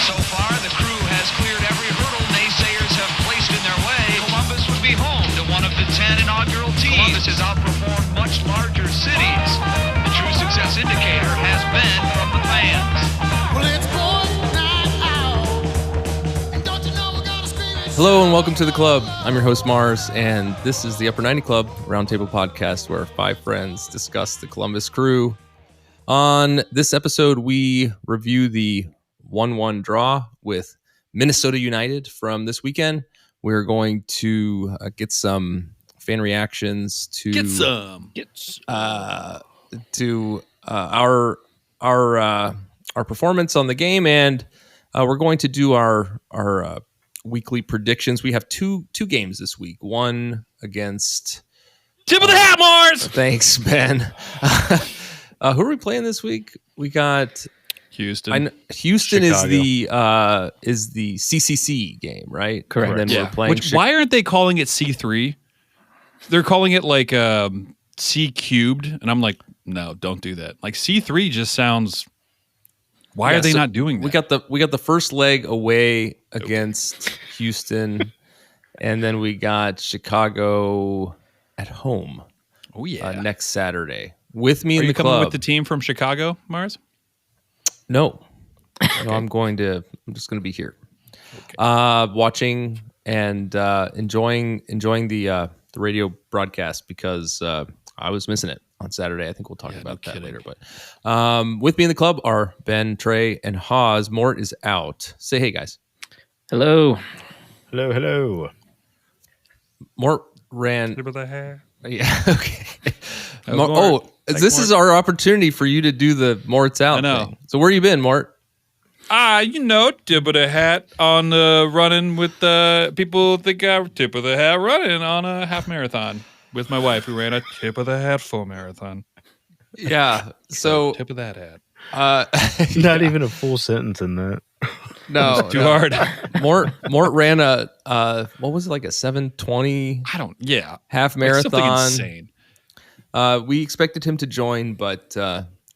So far, the crew has cleared every hurdle naysayers have placed in their way. Columbus would be home to one of the 10 inaugural teams. Columbus has outperformed much larger cities. The true success indicator has been from the fans. Well, it's going out. And don't you know we're gonna scream it? Hello and welcome to the club. I'm your host Mars, and this is the Upper 90 Club Roundtable Podcast, where five friends discuss the Columbus Crew. On this episode, we review the 1-1 draw with Minnesota United from this weekend. We're going to get some fan reactions to our performance on the game, and we're going to do our weekly predictions. We have two games this week. One against Tip of the hat, Mars. Thanks, Ben. Who are we playing this week? We got Houston. Houston Chicago. is the CCC game, right? Correct. And then we're playing. Why aren't they calling it C3? They're calling it like C cubed, and I'm like, no, don't do that. Like C3 just sounds. Why are they not doing that? We got the first leg away against Houston, and then we got Chicago at home. Oh yeah, next Saturday. With me in the club. Are you coming with the team from Chicago, Mars? No, I'm just going to be here, watching and enjoying the radio broadcast because I was missing it on Saturday. I think we'll talk about that later. But with me in the club are Ben, Trey, and Haas. Mort is out. Say hey, guys. Hello. Hello. Mort ran. Tip of the hat. Yeah. Okay. This is our opportunity for you to do the Mort's out thing. So where you been, Mort? Tip of the hat on running with people think I tip of the hat running on a half marathon with my wife who ran a tip of the hat full marathon. Yeah. So tip of that hat. Not even a full sentence in that. No, too hard. Mort ran a what was it, like a 7:20? Half marathon. Something insane. We expected him to join, but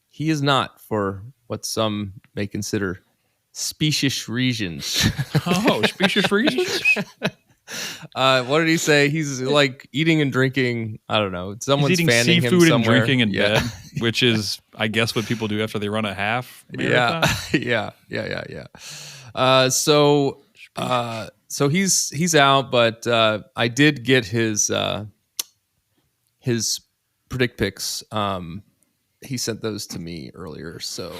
he is not, for what some may consider specious reasons. Oh, specious reasons? What did he say? He's like eating and drinking. I don't know. Someone's eating fanning seafood him and somewhere. drinking in bed, which is, I guess, what people do after they run a half marathon. Yeah. So he's out, but I did get his Predic Pics. He sent those to me earlier, so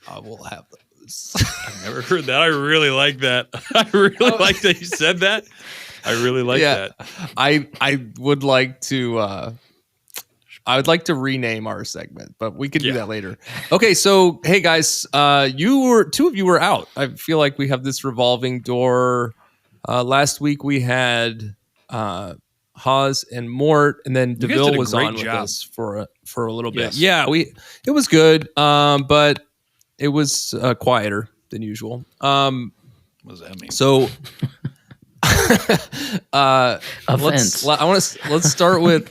I will have those. I've never heard that. I really like that. I really like that you said that. I really like that. I would like to. I would like to rename our segment, but we could do that later. Okay, so hey guys, two of you were out. I feel like we have this revolving door. Last week we had Haas and Mort, and then DeVille was on with us for a little bit. Yes. Yeah, it was good, but it was quieter than usual. What does that mean? So, Offense. let's start with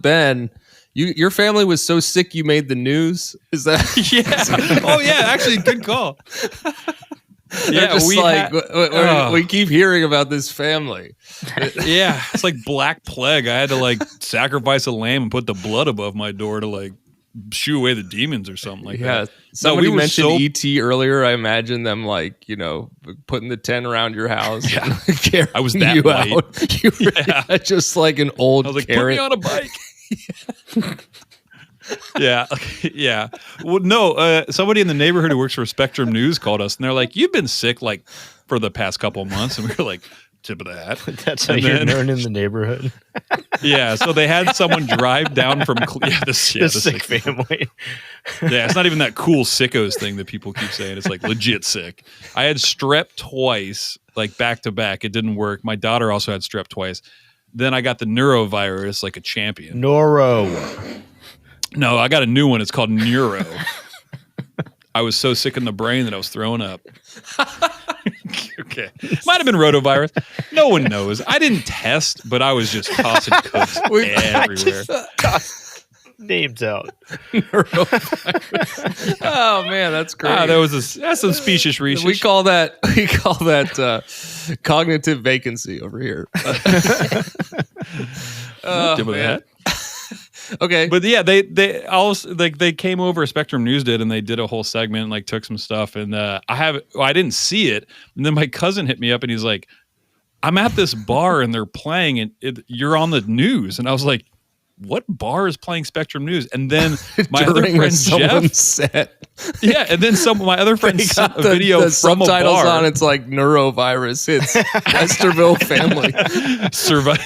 Ben. Your family was so sick you made the news. Is that? Yeah. Oh yeah, actually, good call. Yeah, we keep hearing about this family. Yeah, it's like Black Plague. I had to like sacrifice a lamb and put the blood above my door to like shoo away the demons or something like that. Somebody mentioned E.T. earlier. I imagine them like, putting the tent around your house. Yeah. And I was that you white. Out. You were just like an old I was like, carrot. put me on a bike. Yeah. Well, no, somebody in the neighborhood who works for Spectrum News called us, and they're like, "You've been sick like for the past couple of months," and we were like, "Tip of the hat." That's how you're known in the neighborhood. Yeah, so they had someone drive down from the sick family. Yeah, it's not even that cool sickos thing that people keep saying. It's like legit sick. I had strep twice, like back to back. It didn't work. My daughter also had strep twice. Then I got the neurovirus like a champion. No, I got a new one. It's called Neuro. I was so sick in the brain that I was throwing up. Okay. Might have been rotavirus. No one knows. I didn't test, but I was just tossing cooks everywhere. Names out. Oh man, that's great. That's some specious research. We call that cognitive vacancy over here. Deal with that. Okay, but yeah, they also they came over. Spectrum News did, and they did a whole segment, like took some stuff. And I didn't see it, and then my cousin hit me up, and he's like, "I'm at this bar, and they're playing, and you're on the news." And I was like, "What bar is playing Spectrum News?" And then my other friend Jeff said, "Yeah," and then my other friend sent a video the from a subtitles bar. on. It's like neurovirus. It's Westerville family.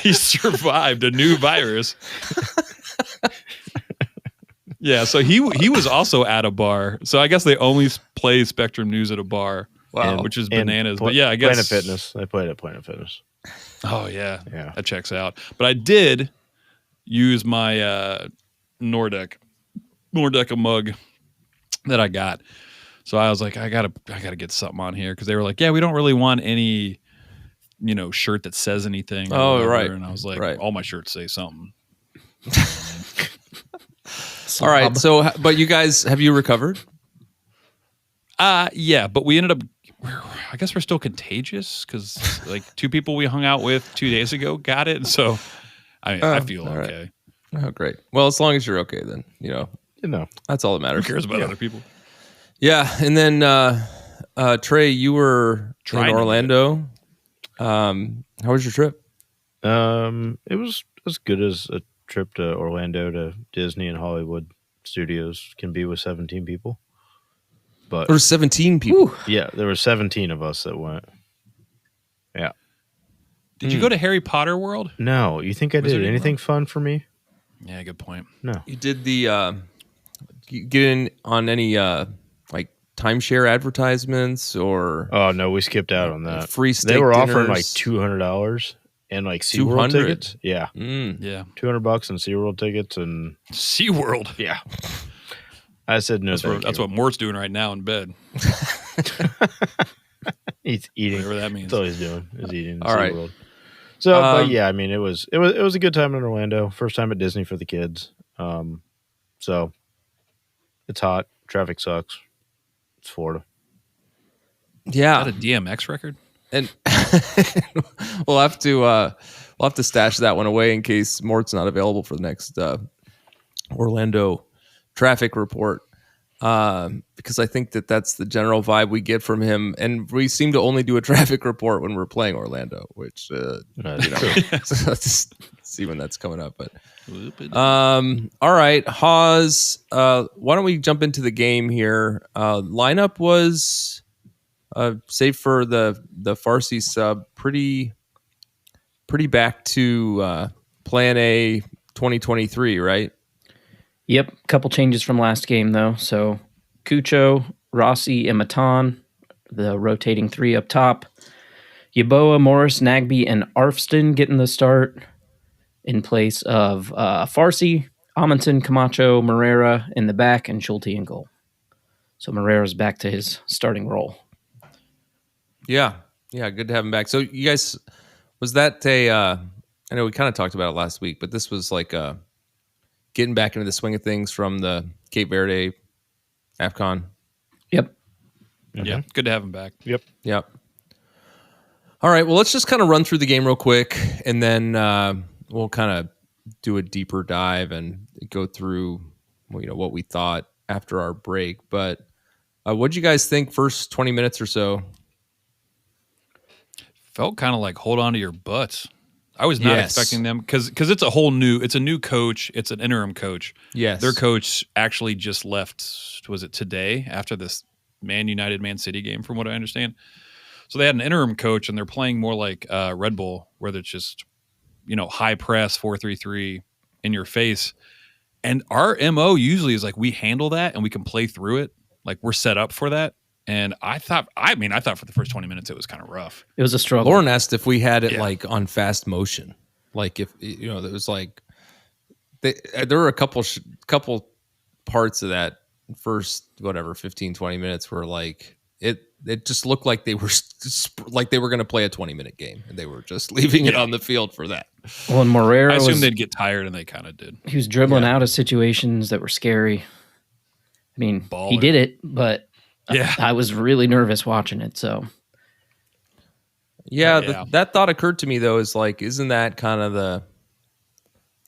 He survived a new virus. Yeah, so he was also at a bar. So I guess they only play Spectrum News at a bar, which is bananas. But yeah, I guess Planet Fitness. I played at Planet Fitness. Oh yeah, that checks out. But I did use my Nordic mug that I got. So I was like, I gotta get something on here because they were like, yeah, we don't really want any, shirt that says anything. Oh, whatever. right. And I was like, all my shirts say something. All right. So, but you guys, have you recovered? Yeah, but we ended up. I guess we're still contagious because like 2 people we hung out with 2 days ago got it, and so I feel okay. Right. Oh, great. Well, as long as you're okay, then that's all that matters. Who cares about other people? Yeah, and then Trey, you were in Orlando. How was your trip? It was as good as a trip to Orlando to Disney and Hollywood Studios can be with 17 people. But there were 17 people. Yeah, there were 17 of us that went. Yeah. Did you go to Harry Potter World? No. You think I did anything fun for me? Yeah, good point. No. You did the you get in on any like timeshare advertisements or? Oh no, we skipped out on that. Free steak They were dinners. offering like $200 and like SeaWorld tickets. Yeah. Yeah. $200 and SeaWorld tickets and SeaWorld. Yeah. I said no. That's what Mort's doing right now in bed. He's eating. Whatever that means. That's all he's doing is eating. All right. SeaWorld. So, but yeah, I mean, it was a good time in Orlando. First time at Disney for the kids. So it's hot. Traffic sucks. It's Florida. Yeah. Is that a DMX record? And we'll have to stash that one away in case Mort's not available for the next Orlando traffic report. Because I think that's the general vibe we get from him, and we seem to only do a traffic report when we're playing Orlando, which so let's see when that's coming up. But all right, Hawes, why don't we jump into the game here? Lineup was save for the Farsi sub, pretty back to Plan A 2023, right? Yep, couple changes from last game, though. So Cucho, Rossi, and Matan, the rotating 3 up top. Yeboah, Morris, Nagby, and Arfston getting the start in place of Farsi, Amundsen, Camacho, Morera in the back, and Schulte in goal. So Morera's back to his starting role. Yeah, good to have him back. So you guys, was that I know we kind of talked about it last week, but this was like getting back into the swing of things from the Cape Verde AFCON. Yep. Mm-hmm. Yeah, good to have him back. Yep. All right, well, let's just kind of run through the game real quick, and then we'll kind of do a deeper dive and go through what we thought after our break. But what'd you guys think first 20 minutes or so? Felt kind of like hold on to your butts. I was not expecting them because it's a new coach. It's an interim coach. Yes. Their coach actually just left, was it today after this Man City game, from what I understand? So they had an interim coach and they're playing more like Red Bull, where it's just, high press 4-3-3 in your face. And our MO usually is like we handle that and we can play through it. Like we're set up for that. And I thought for the first 20 minutes it was kind of rough. It was a struggle. Lauren asked if we had it like on fast motion, like if there was like there were a couple parts of that first 15-20 minutes where like it it just looked like they were going to play a 20-minute game, and they were just leaving it on the field for that. Well, and Morera I assumed they'd get tired, and they kind of did. He was dribbling out of situations that were scary. I mean, Baller. he did it, but Yeah. I was really nervous watching it. So yeah. That thought occurred to me though, is like, isn't that kind of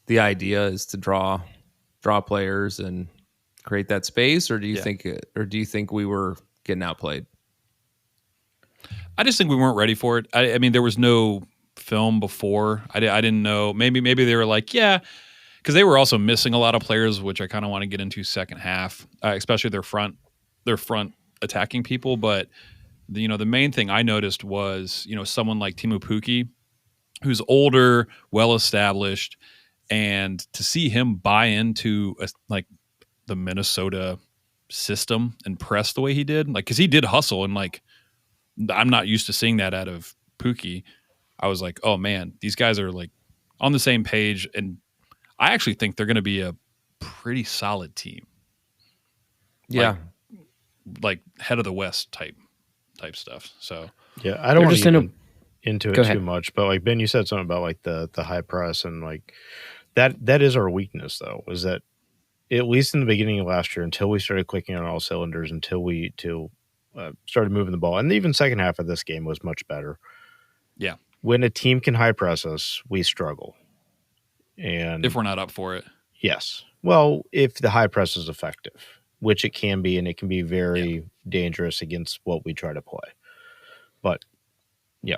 the idea, is to draw players and create that space, or do you think we were getting outplayed? I just think we weren't ready for it. I mean, there was no film before. I didn't know. Maybe they were like, yeah, because they were also missing a lot of players, which I kind of want to get into second half, especially their front attacking people. But the main thing I noticed was someone like Timo Pukki, who's older, well established, and to see him buy into the Minnesota system and press the way he did, because he did hustle, and I'm not used to seeing that out of Pukki. I was like, oh man, these guys are on the same page, and I actually think they're going to be a pretty solid team. Yeah, like head of the West type stuff. So yeah, I don't want to get into it ahead. too much, but Ben, you said something about the high press, and that is our weakness though. Is that at least in the beginning of last year, until we started clicking on all cylinders, until we started moving the ball, and even second half of this game was much better. Yeah, when a team can high press us, we struggle. And if we're not up for it, yes. Well, if the high press is effective, which it can be, and it can be very dangerous against what we try to play. But yeah,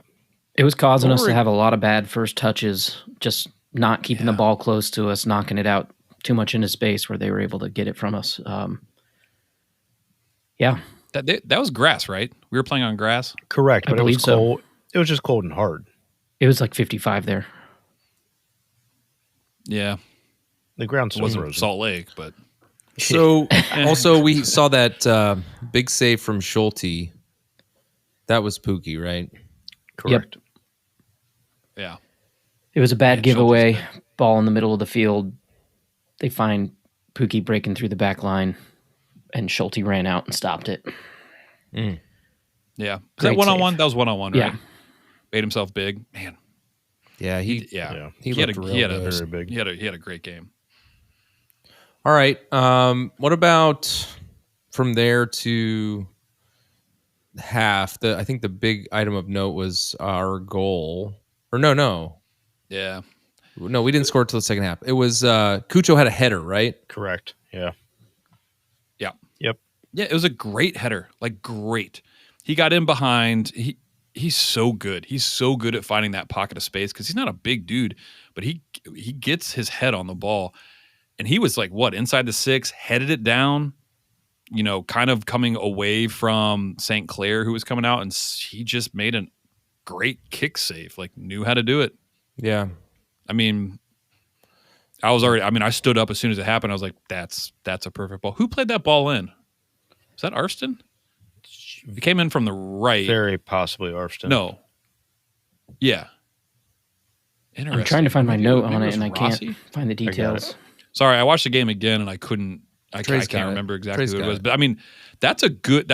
it was causing us to have a lot of bad first touches, just not keeping the ball close to us, knocking it out too much into space where they were able to get it from us. Yeah. That was grass, right? We were playing on grass. Correct, but I believe it was cold. It was just cold and hard. It was like 55 there. Yeah, the ground wasn't frozen. Salt Lake, but so also we saw that big save from Schulte. That was Pukki, right? Correct. Yep. Yeah, it was a bad giveaway. Ball in the middle of the field. They find Pukki breaking through the back line, and Schulte ran out and stopped it. Yeah, was Great that one-on-one? save. That was one-on-one, right? Yeah. Made himself big, man. Yeah, He had very big. He had a great game. All right. What about from there to half? I think the big item of note was our goal. Or no. Yeah. No, we didn't score until the second half. It was Cucho had a header, right? Correct. Yeah. Yeah. Yep. Yeah, it was a great header. Great. He got in behind. He's so good. He's so good at finding that pocket of space, because he's not a big dude, but he gets his head on the ball. And he was inside the 6, headed it down, kind of coming away from St. Clair, who was coming out, and he just made a great kick save, knew how to do it. Yeah. I mean, I stood up as soon as it happened. I was like, that's a perfect ball. Who played that ball in? Was that Arston? It came in from the right. Very possibly Arston. No. Yeah. Interesting. I'm trying to find my note on it, and I Rossi? can't find the details. Sorry, I watched the game again, and I couldn't. I can't remember exactly who it was. But I mean, that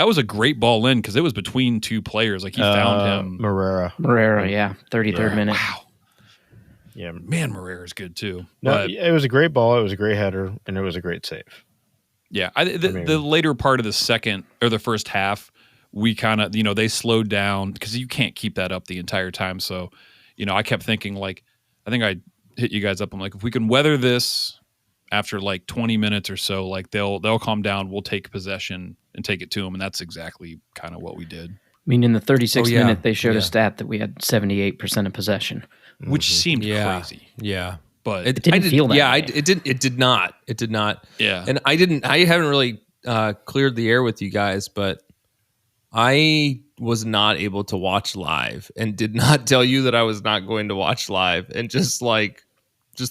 was a great ball in, because it was between two players. He found him. Morera, yeah. 33rd minute. Wow. Yeah. Man, Morera's good too. No, But it was a great ball. It was a great header, and it was a great save. yeah, the later part of the second or the first half, we kind of, they slowed down, because you can't keep that up the entire time. So, I kept thinking, I think I hit you guys up. I'm like, if we can weather this after 20 minutes or so, they'll calm down. We'll take possession and take it to them. And that's exactly kind of what we did. I mean, in the 36th minute, they showed a stat that we had 78% of possession. Which seemed crazy. Yeah. But it didn't feel that way. It did not. It did not. Yeah. And I haven't really cleared the air with you guys, but I was not able to watch live, and did not tell you that I was not going to watch live, and just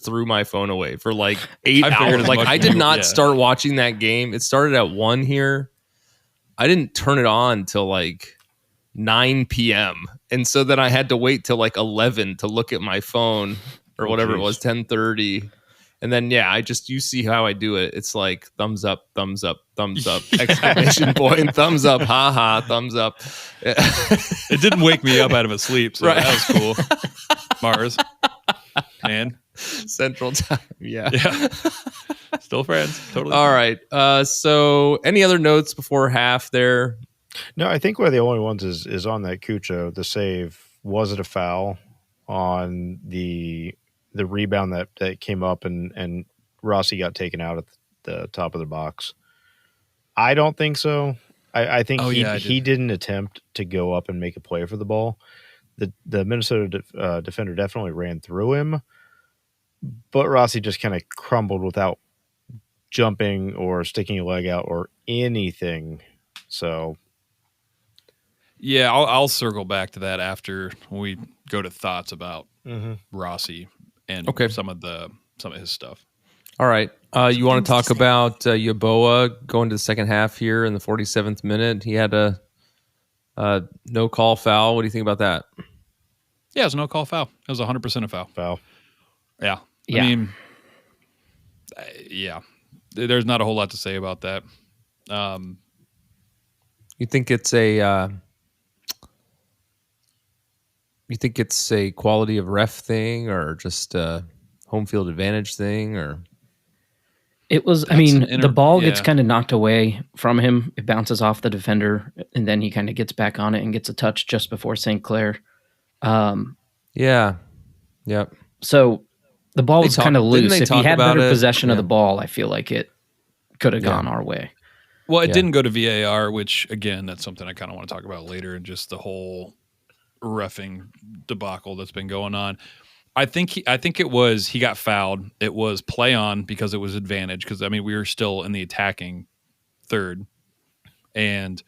threw my phone away for 8 hours. I did not start watching that game. It started at 1 here. I didn't turn it on till 9 p.m. And so then I had to wait till 11 to look at my phone, or whatever it was, 10:30. And then you see how I do it. It's like thumbs up, exclamation point, thumbs up, haha, thumbs up. It didn't wake me up out of a sleep, so Right. that was cool. Mars, man, Central Time. Yeah. Still friends. Totally. All right. So any other notes before half there? No, I think we're the only ones is on that Cucho. The save, was it a foul on the rebound that came up and Rossi got taken out at the top of the box? I don't think so. I think he didn't attempt to go up and make a play for the ball. The Minnesota defender definitely ran through him, but Rossi just kind of crumbled without jumping or sticking a leg out or anything. So yeah, I'll circle back to that after we go to thoughts about Rossi and some of his stuff. All right. You want to talk about Yeboah going to the second half here in the 47th minute? He had a no call foul. What do you think about that? Yeah, it was a no call foul. It was 100% a foul. Yeah. Yeah. I mean, there's not a whole lot to say about that. You think it's a quality of ref thing, or just a home field advantage thing, or? It was, the ball gets kind of knocked away from him. It bounces off the defender, and then he kind of gets back on it and gets a touch just before St. Clair. Yeah. Yep. So the ball was kind of loose. If he had better possession of the ball, I feel like it could have gone our way. Well, it didn't go to VAR, which, again, that's something I kind of want to talk about later, and just the whole reffing debacle that's been going on. I think it was he got fouled. It was play on because it was advantage because we were still in the attacking third, and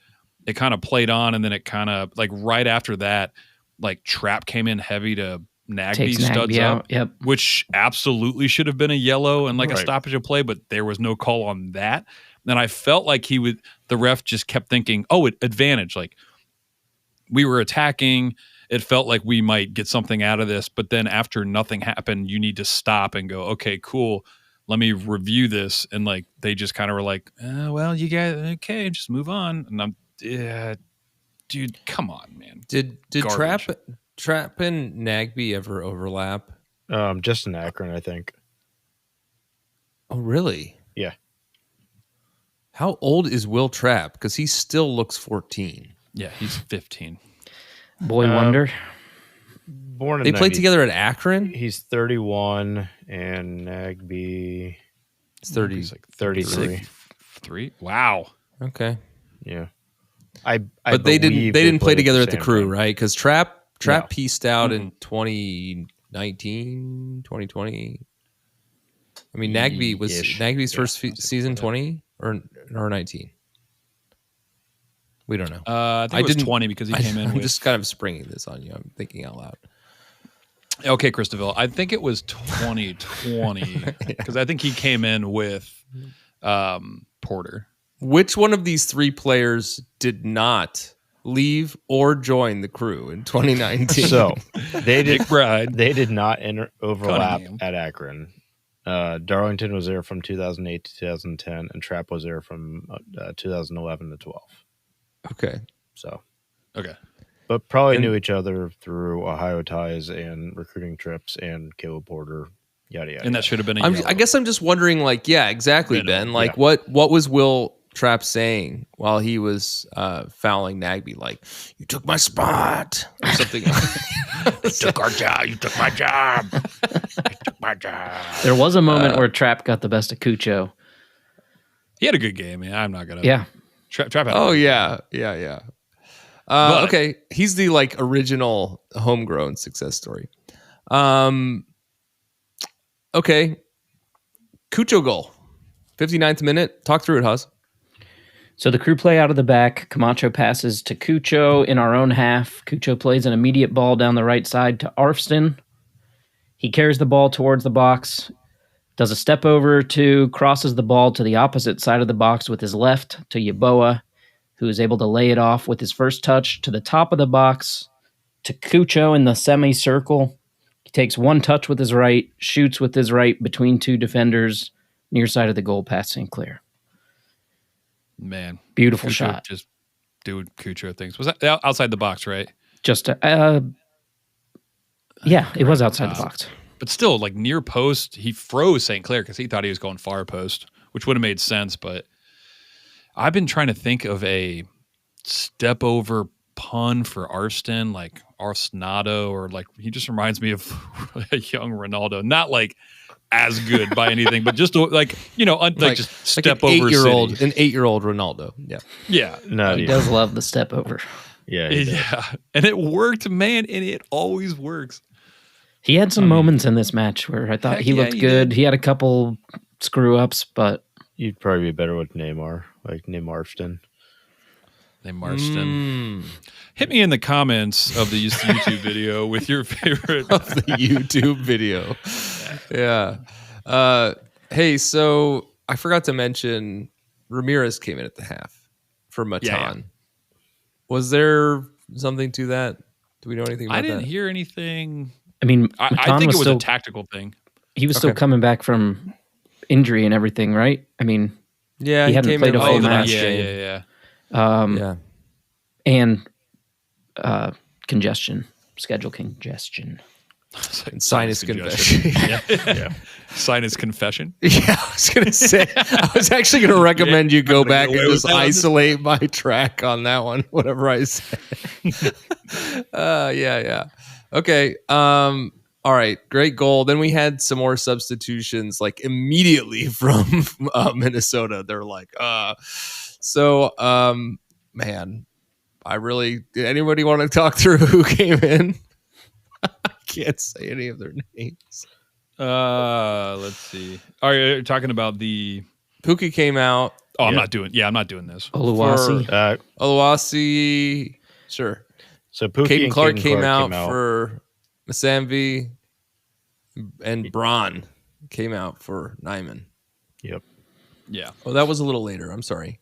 it kind of played on, and then it kind of like right after that, like Trapp came in heavy to Nagby studs up, which absolutely should have been a yellow and like a stoppage of play, but there was no call on that. And I felt like the ref just kept thinking, advantage. Like we were attacking. It felt like we might get something out of this, but then after nothing happened, you need to stop and go, okay, cool. Let me review this. And like, they just kind of were like, well, you guys, okay, just move on. And I'm, dude, come on, man. Did Trapp and Nagby ever overlap? Just in Akron, I think. Oh, really? Yeah. How old is Will Trapp? Because he still looks 14. Yeah, he's 15. Boy wonder. Born in they played together at Akron? He's 31, and Nagby is 30. He's like 33. 3? Wow. Okay. Yeah. But they didn't play together at the Crew, right? Because Trapp No. pieced out in 2019, 2020. I mean, Nagby was Nagby's first season 20 or 19. We don't know. I think it was 20 because he came in. I'm just kind of springing this on you. I'm thinking out loud. Okay, Christabel. I think it was 2020 because I think he came in with Porter. Which one of these three players did not leave or join the Crew in 2019? So they did. McBride. They did not overlap Cunningham. at Akron. Darlington was there from 2008 to 2010, and Trapp was there from 2011 to 12. Okay. So, Okay. but probably knew each other through Ohio ties and recruiting trips and Caleb Porter, yada yada. And that should have been a yellow. I guess I'm just wondering, like, yeah, exactly, Ben. Like, what was Will Trapp saying while he was fouling Nagby? Like, you took my spot or something. You took our job. You took my job. You took my job. There was a moment where Trapp got the best of Cucho. He had a good game. Man. I'm not gonna. Yeah. Trapp had Yeah. Okay, he's the like original homegrown success story. Okay, Cucho goal, 59th minute. Talk through it, Huz. So the Crew play out of the back. Camacho passes to Cucho in our own half. Cucho plays an immediate ball down the right side to Arfston. He carries the ball towards the box, does a step over crosses the ball to the opposite side of the box with his left to Yeboah, who is able to lay it off with his first touch to the top of the box to Cucho in the semicircle. takes one touch with his right, shoots with his right between two defenders, near side of the goal past St. Clair. Man, Beautiful Cucho shot. Just doing Cucho things. Was that outside the box, right? Just yeah, it was outside the box. But still, like near post, he froze St. Clair because he thought he was going far post, which would have made sense. But I've been trying to think of a step over pun for Arston, like Arsnado, or like he just reminds me of a young Ronaldo. Not like as good by anything, but just like, you know, like just step like over an 8 8-year-old Ronaldo. Yeah. Yeah. No, He does love the step over. Yeah. Yeah. And it worked, man. And it always works. He had some moments in this match where I thought he looked good. did. He had a couple screw ups, but You'd probably be better with Neymar, like Neymarston. They Marston. Hit me in the comments of the YouTube video with your favorite Of the YouTube video. Yeah. Hey, so I forgot to mention Ramirez came in at the half for Matan. Yeah. Was there something to that? Do we know anything about I didn't that? hear anything. I mean, I Matan think it was still, a tactical thing. he was still Okay. coming back from injury and everything, right? I mean, Yeah, He hadn't came played in a full late in the match. last Yeah, game. yeah. Yeah. and congestion, schedule congestion. And sinus confession. Yeah. Sinus confession. Yeah, I was gonna say. I was actually gonna recommend you go back and away with just that on this isolate my track on that one. Whatever I say. Yeah. Okay. All right. Great goal. Then we had some more substitutions, like immediately from Minnesota. They're like, man, did anybody want to talk through who came in? I can't say any of their names. Let's see. Are you talking about the Pookie came out. Oh, I'm Yeah. not doing this. Oluwasi. Oluwasi, sure. So Pookie Caden and Clark Caden came Clark out for Masamvi, and Braun came out for Nyman. Yep. Yeah. Oh, that was a little later. I'm sorry.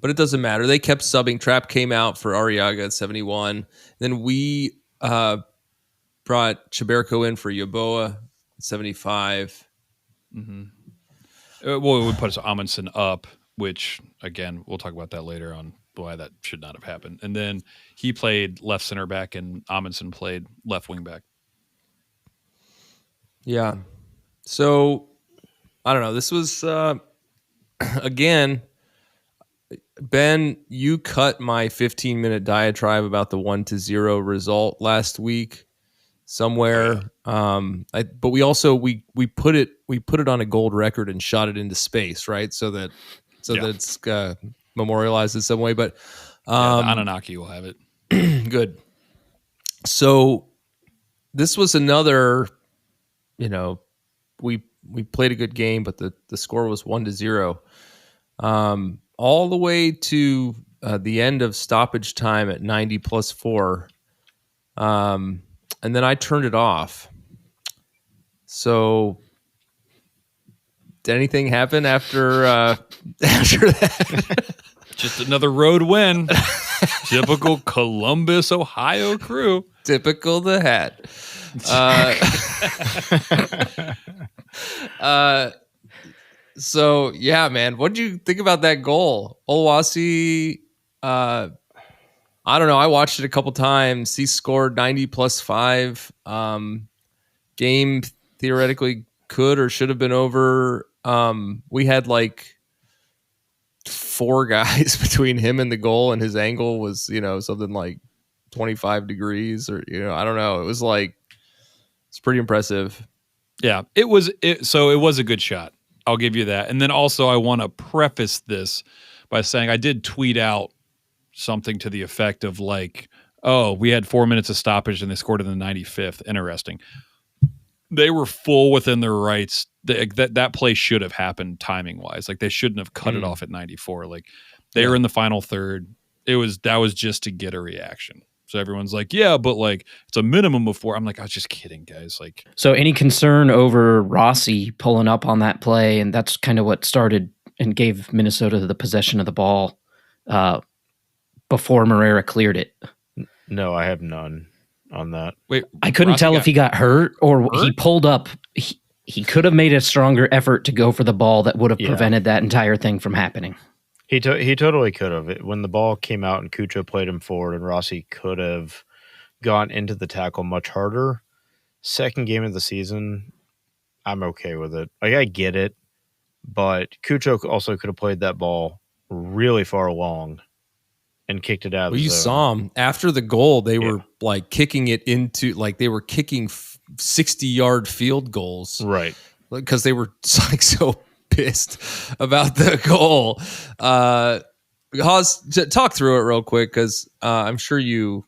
But it doesn't matter. They kept subbing. Trap came out for Arriaga at 71. Then we brought Chaberco in for Yaboa at 75. Well, it would put Amundsen up, which, again, we'll talk about that later on why that should not have happened. And then he played left center back and Amundsen played left wing back. Yeah. So, I don't know. This was, again, Ben, you cut my 15-minute diatribe about the 1-0 result last week somewhere. But we also we put it on a gold record and shot it into space, right? So that it's memorialized in some way. But The Anunnaki will have it. good. So this was another, we played a good game, but the score was 1-0. All the way to the end of stoppage time at 90+4. And then I turned it off. So did anything happen after that? Just another road win. Typical Columbus, Ohio crew. Typical the hat. So yeah, man, what did you think about that goal? Oluwasi, I don't know. I watched it a couple times. He scored 90+5. Game theoretically could or should have been over. We had like 4 guys between him and the goal, and his angle was, something like 25 degrees or, I don't know. It was like, it's pretty impressive. Yeah, it was a good shot. I'll give you that. And then also I want to preface this by saying I did tweet out something to the effect of like, oh, we had 4 minutes of stoppage and they scored in the 95th. Interesting. They were full within their rights. That play should have happened timing wise. Like they shouldn't have cut it off at 94. Like they were in the final third. That was just to get a reaction. So everyone's like, yeah, but like it's a minimum of 4. I'm like, I was just kidding, guys. Like, So any concern over Rossi pulling up on that play, and that's kind of what started and gave Minnesota the possession of the ball before Moreira cleared it. No, I have none. on that. Wait, I couldn't Rossi tell got if he got hurt or he hurt? pulled up. He could have made a stronger effort to go for the ball that would have Yeah. prevented that entire thing from happening. He totally could have. When the ball came out and Cucho played him forward, and Rossi could have gone into the tackle much harder. Second game of the season, I'm okay with it. Like, I get it, but Cucho also could have played that ball really far along and kicked it out of Well, the you zone. saw them after the goal. They were like kicking it into, like they were kicking 60-yard field goals, Right. Because they were like so pissed about the goal. Haas, talk through it real quick, because I'm sure you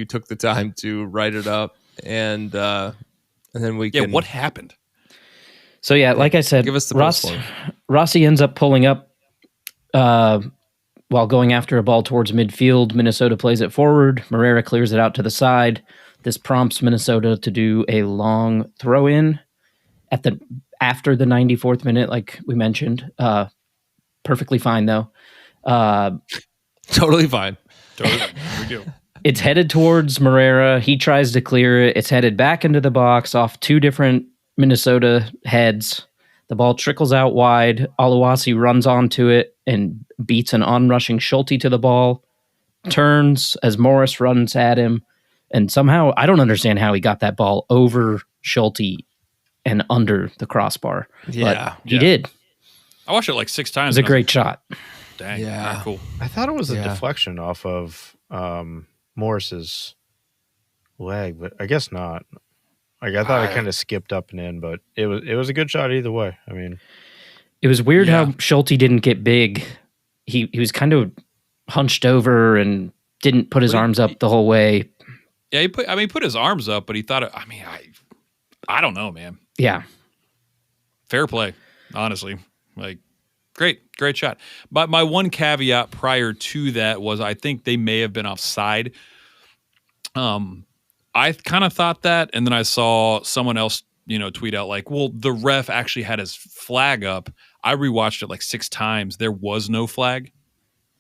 took the time to write it up, and then we can. what happened? So yeah, like I said, Give us the Rossi ends up pulling up while going after a ball towards midfield. Minnesota plays it forward. Morera clears it out to the side. This prompts Minnesota to do a long throw in after the 94th minute, like we mentioned. Perfectly fine though. Totally fine. Totally. We do. It's headed towards Morera. He tries to clear it. It's headed back into the box off two different Minnesota heads. The ball trickles out wide. Oluwasi runs onto it and beats an onrushing Schulte to the ball. Turns as Morris runs at him. And somehow, I don't understand how he got that ball over Schulte and under the crossbar. Yeah. But he did. It I watched it like 6 times. was a great shot. Dang. Yeah. All right, cool. I thought it was a Yeah. deflection off of Morris's leg, but I guess not. Like, I thought it kind of skipped up and in, but it was a good shot either way. I mean, It was weird Yeah. how Schulte didn't get big. He was kind of hunched over and didn't put his arms up the whole way. Yeah, he put his arms up, but he thought. I don't know, man. Yeah. Fair play, honestly. Like, great shot. But my one caveat prior to that was I think they may have been offside. I kind of thought that, and then I saw someone else, tweet out like, "Well, the ref actually had his flag up." I rewatched it like 6 times. There was no flag.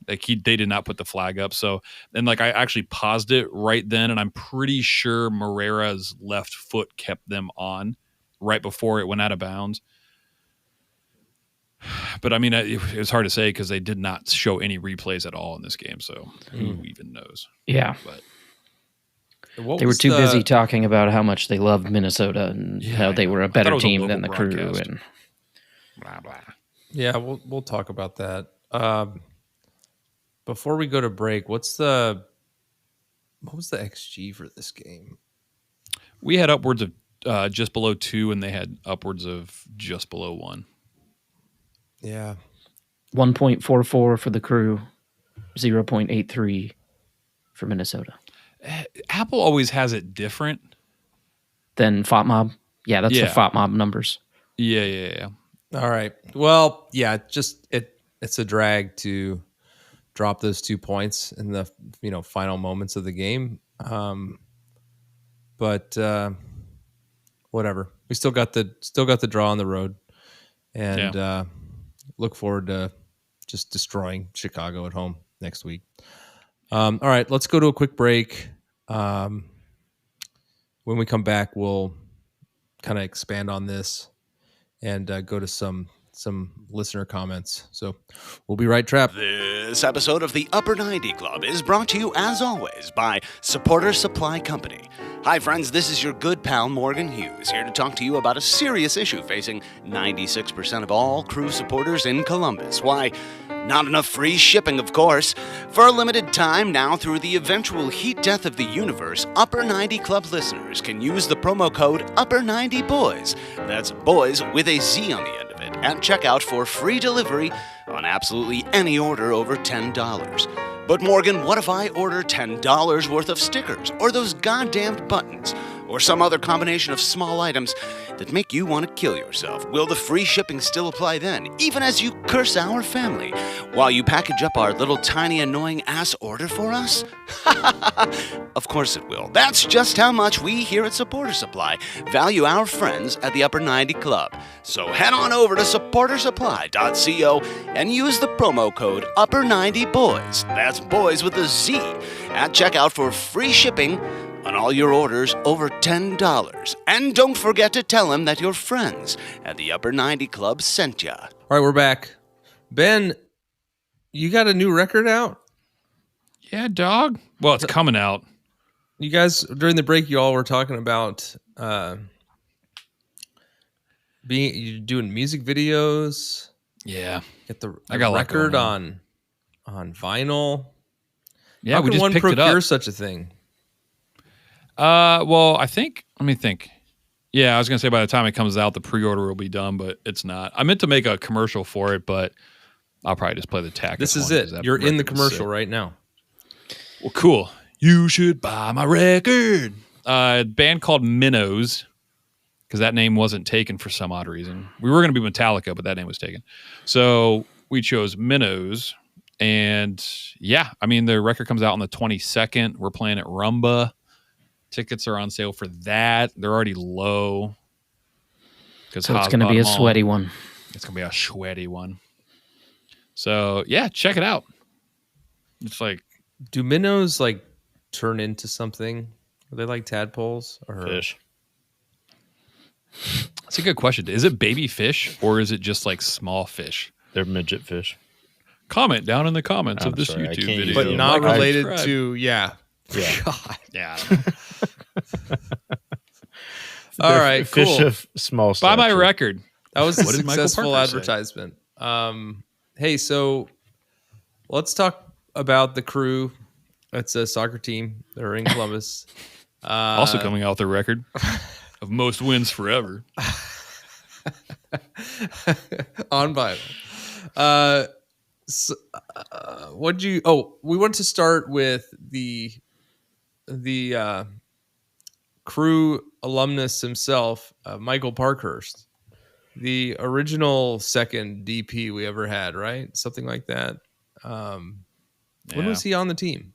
Like they did not put the flag up. So, and like I actually paused it right then, and I'm pretty sure Morera's left foot kept them on right before it went out of bounds. But I mean, it was hard to say because they did not show any replays at all in this game. So who even knows? Yeah. But They were too busy talking about how much they loved Minnesota and how they were a better was a team local than the Crew. broadcast. And blah blah. Yeah, we'll talk about that. Before we go to break, what was the XG for this game? We had upwards of just below 2, and they had upwards of just below 1. Yeah. 1.44 for the Crew, 0.83 for Minnesota. Apple always has it different. Then FOTMob. Yeah, that's the Yeah. FOTMob numbers. Yeah. All right. Well, yeah, it's a drag to drop those 2 points in the final moments of the game. But whatever. We still got the draw on the road, and look forward to just destroying Chicago at home next week. All right, let's go to a quick break. When we come back, we'll kind of expand on this and go to some listener comments. So we'll be right, Trap. This episode of the Upper 90 Club is brought to you, as always, by Supporter Supply Company. Hi, friends, this is your good pal Morgan Hughes, here to talk to you about a serious issue facing 96% of all Crew supporters in Columbus. Why, not enough free shipping, of course. For a limited time now, through the eventual heat death of the universe, Upper 90 Club listeners can use the promo code Upper90Boys. That's boys with a Z on the end of it, at checkout for free delivery on absolutely any order over $10. But Morgan, what if I order $10 worth of stickers, or those goddamned buttons, or some other combination of small items that make you want to kill yourself? Will the free shipping still apply then, even as you curse our family, while you package up our little tiny annoying ass order for us? Of course it will. That's just how much we here at Supporter Supply value our friends at the Upper 90 Club. So head on over to supportersupply.co and use the promo code Upper90Boys. That's boys with a Z at checkout for free shipping on all your orders over $10. And don't forget to tell him that your friends at the Upper 90 Club sent ya. All right, we're back. Ben, you got a new record out? Yeah, dog. Well, it's coming out. You guys, during the break, you all were talking about you doing music videos. Yeah. Get the I got a lot record going on vinyl. Yeah, How we can just one picked it procure up. such a thing? Well, let me think. Yeah, I was going to say by the time it comes out, the pre-order will be done, but it's not. I meant to make a commercial for it, but I'll probably just play the tack. This is it. You're in the commercial right now. Well, cool. You should buy my record. A band called Minnows, because that name wasn't taken for some odd reason. We were going to be Metallica, but that name was taken. So we chose Minnows. And yeah, I mean, the record comes out on the 22nd. We're playing at Rumba. Tickets are on sale for that. They're already low. So it's going to be a sweaty one. It's going to be a sweaty one. So yeah, check it out. It's like, do minnows like turn into something? Are they like tadpoles or Fish. that's a good question. Is it baby fish or is it just like small fish? They're midget fish. Comment down in the comments I'm of this sorry, I YouTube can't video. use but Yeah. not Like, related subscribe. to Yeah. God. Yeah. All right, Fish cool. of small Buy my stature. record. That was a What did Michael successful Parker say? advertisement. Hey, so let's talk about the Crew. That's a soccer team. They're in Columbus. Also coming out with a record of most wins forever. On vinyl. What'd you? Oh, we want to start with the Crew alumnus himself, Michael Parkhurst, the original second DP we ever had, right? Something like that. When Yeah. was he on the team?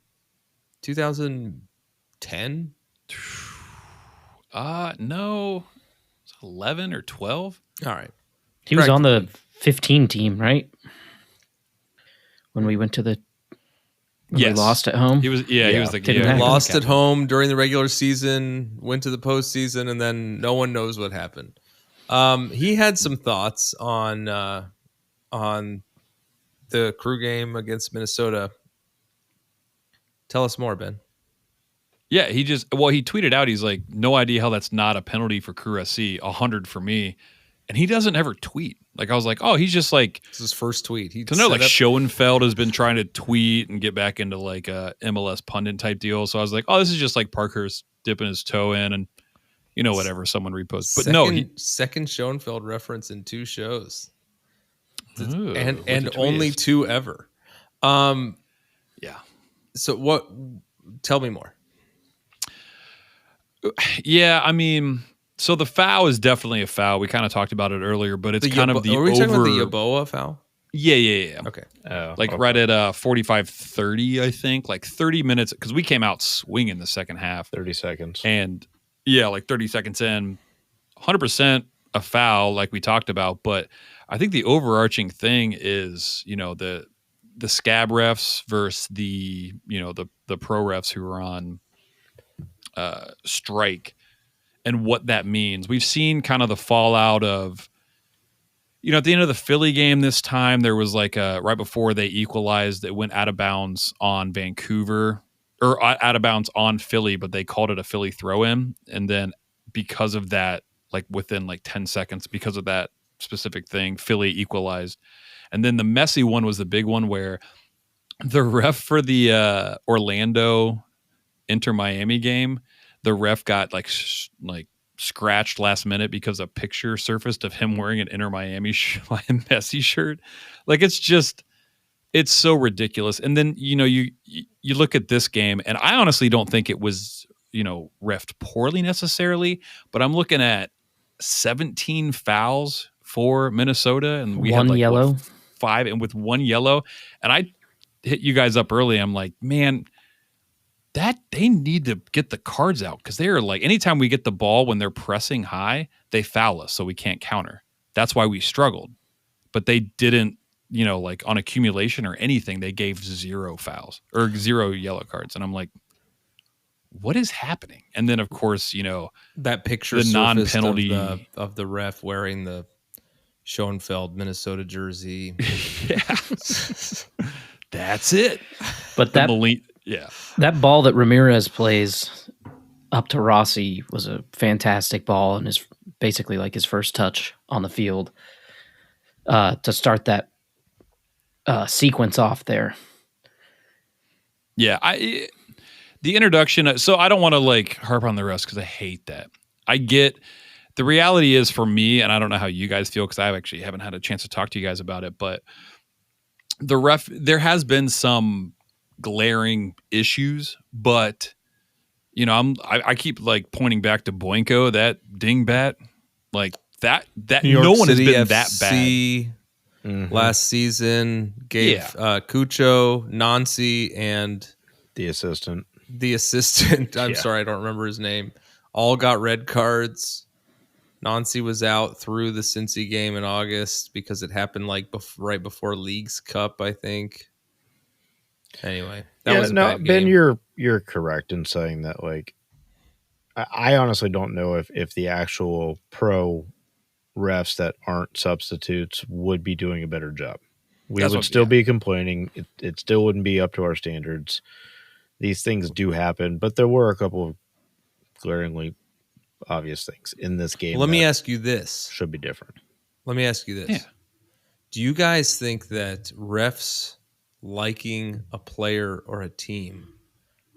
2010? No. It's 11 or 12. All right. He was Correct. on the 15 team, right? When we went to the we Yes. lost at home. He was he was the Didn't yeah, happen. Lost at captain. home during the regular season, went to the postseason, and then no one knows what happened. He had some thoughts on the Crew game against Minnesota. Tell us more, Ben. Yeah, he tweeted out, he's like, no idea how that's not a penalty for Crew SC, 100 for me. And he doesn't ever tweet. Like, I was like, oh, he's just like, This is his first tweet. He to know, set like up- Schoenfeld has been trying to tweet and get back into like a MLS pundit type deal. So I was like, oh, this is just like Parkhurst dipping his toe in and, you know, whatever, someone reposts. But second Schoenfeld reference in 2 shows. Ooh, and look at only tweets. 2 ever. Yeah. So what? Tell me more. Yeah, I mean, so the foul is definitely a foul. We kind of talked about it earlier, but it's The kind Yabo- of the Are we over. talking about the Yaboa foul? Yeah. Okay. Like right at 45-30, I think, like 30 minutes, because we came out swinging the second half. 30 seconds. And yeah, like 30 seconds in, 100% a foul, like we talked about. But I think the overarching thing is, you know, the scab refs versus the pro refs who are on strike and what that means. We've seen kind of the fallout of, you know, at the end of the Philly game this time, there was like right before they equalized, it went out of bounds on Vancouver or out of bounds on Philly, but they called it a Philly throw in. And then because of that, like within like 10 seconds, because of that specific thing, Philly equalized. And then the messy one was the big one where the ref for the Orlando Inter Miami game, the ref got like scratched last minute because a picture surfaced of him wearing an Inter Miami Messi shirt. Like it's so ridiculous. And then, you know, you look at this game and I honestly don't think it was, you know, refed poorly necessarily, but I'm looking at 17 fouls for Minnesota and we had like yellow, 5 and with 1 yellow. And I hit you guys up early. I'm like, man, that they need to get the cards out because they are like, anytime we get the ball when they're pressing high, they foul us so we can't counter. That's why we struggled. But they didn't, you know, like on accumulation or anything, they gave 0 fouls or 0 yellow cards. And I'm like, what is happening? And then, of course, that picture the surfaced non-penalty of the ref wearing the Schoenfeld Minnesota jersey. Yeah. That's it. But that ball that Ramirez plays up to Rossi was a fantastic ball, and is basically like his first touch on the field to start that sequence off there. Yeah, the introduction. So I don't want to like harp on the rest because I hate that. I get the reality is for me, and I don't know how you guys feel because I actually haven't had a chance to talk to you guys about it, but there has been some glaring issues, but I keep like pointing back to Boinko, that dingbat, like that no one has been that bad. Last season gave Cucho, Nancy, and the assistant. I'm sorry, I don't remember his name. All got red cards. Nancy was out through the Cincy game in August because it happened like right before Leagues Cup, I think. Anyway, that was a bad Ben, game. you're correct in saying that. Like, I honestly don't know if the actual pro refs that aren't substitutes would be doing a better job. We would still be complaining. It still wouldn't be up to our standards. These things do happen, but there were a couple of glaringly obvious things in this game. Let me ask you this. Should be different. Let me ask you this. Yeah. Do you guys think that refs liking a player or a team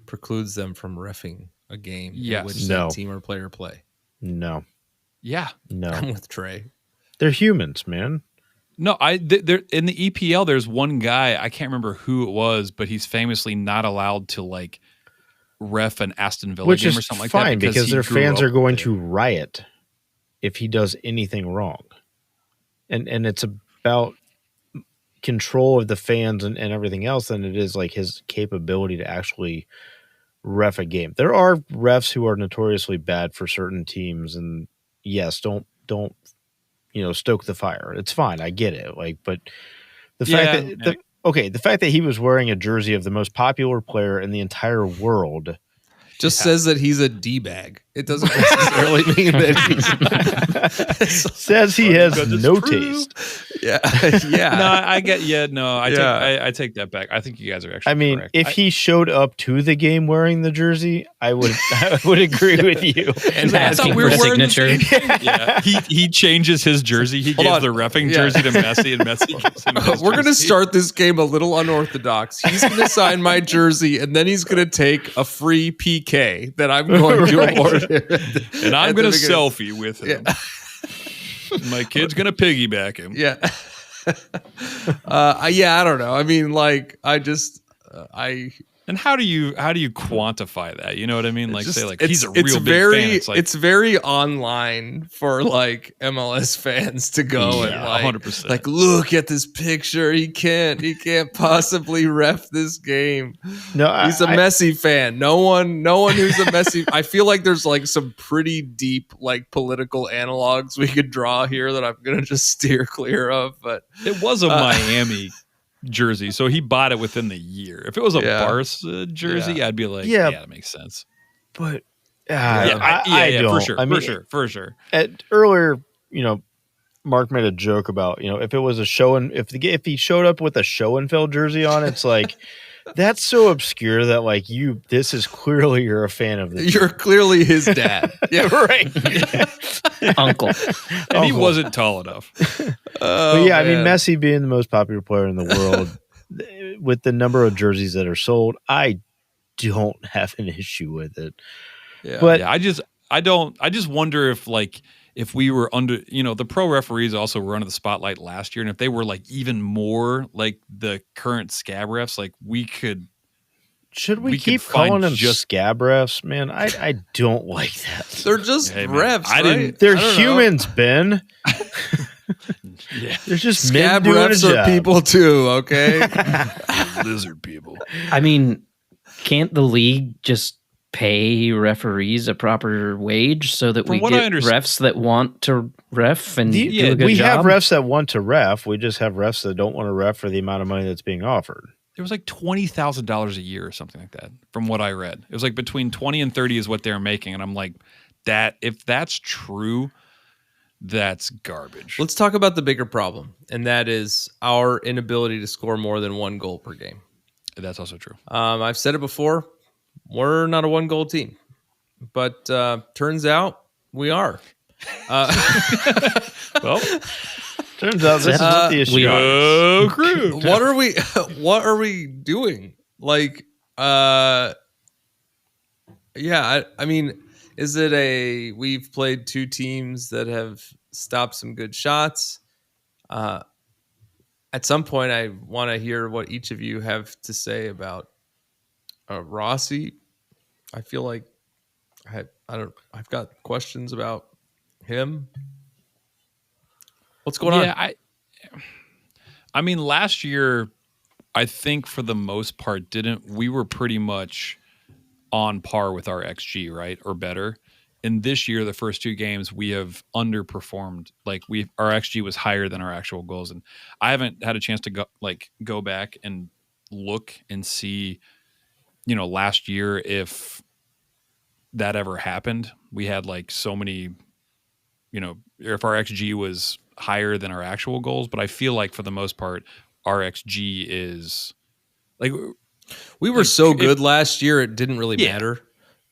precludes them from reffing a game in which that team or player play? No. Yeah. No. I'm with Trey. They're humans, man. No, there in the EPL, there's one guy, I can't remember who it was, but he's famously not allowed to like ref an Aston Villa game or something like that. Fine, because their fans are going to riot if he does anything wrong. And it's about control of the fans and everything else than it is like his capability to actually ref a game. There are refs who are notoriously bad for certain teams, and yes, don't stoke the fire. It's fine, I get it. Like, but the fact that the fact that he was wearing a jersey of the most popular player in the entire world just says that he's a D-bag. It doesn't necessarily mean that he's says he has no taste. Yeah. No, I get. Yeah, no, I take that back. I think you guys are actually. Correct. If he showed up to the game wearing the jersey, I would agree with you. And asking for a signature. Yeah, he changes his jersey. He gives the reffing jersey to Messi, and Messi gives him his We're going to start this game a little unorthodox. He's going to sign my jersey, and then he's going to take a free PK that I'm going to award him. And I'm going to selfie with him. Yeah. My kid's going to piggyback him. Yeah. I don't know. I mean, like, And how do you quantify that? You know what I mean? Like, say, like he's a real big fan. It's very online for like MLS fans to go and like, 100%. Like, look at this picture. He can't possibly ref this game. No, he's a Messi fan. No one who's a Messi. I feel like there's like some pretty deep like political analogs we could draw here that I'm gonna just steer clear of. But it was a Miami jersey, so he bought it within the year. If it was a Barca jersey, I'd be like, yeah, that makes sense. But I don't. For sure. Earlier, Mark made a joke about if it was a show and if he showed up with a Schoenfeld jersey on, it's like that's so obscure that like this is clearly you're a fan of the. You're clearly his dad. Yeah, right. Uncle. And he wasn't tall enough. But yeah, man. I mean, Messi being the most popular player in the world, with the number of jerseys that are sold, I don't have an issue with it. Yeah. But I just wonder if we were under, the pro referees also were under the spotlight last year, and if they were like even more like the current scab refs, like should we keep calling them just scab refs, man? I don't like that. They're just refs. Right? They're humans, Ben. Yeah, they're just scab refs are people too. Okay, lizard people. I mean, can't the league just pay referees a proper wage so that we get refs that want to ref and do a good job? We have refs that want to ref. We just have refs that don't want to ref for the amount of money that's being offered. It was like $20,000 a year or something like that, from what I read. It was like between 20 and 30 is what they're making, and I'm like, if that's true, that's garbage. Let's talk about the bigger problem, and that is our inability to score more than 1 goal per game. That's also true. I've said it before. We're not a 1-goal team, but turns out we are. Well, turns out this is what the issue is. Crew. What are we doing? Like, I mean, is it we've played 2 teams that have stopped some good shots? At some point, I want to hear what each of you have to say about Rossi. I feel like I've got questions about him. What's going on? I mean, last year, I think for the most part, we were pretty much on par with our XG, right? Or better. And this year, the first 2 games, we have underperformed. Like our XG was higher than our actual goals. And I haven't had a chance to go back and look and see, last year, if that ever happened. We had like so many, if our XG was higher than our actual goals, but I feel like for the most part, our XG is like we were so good last year. It didn't really matter.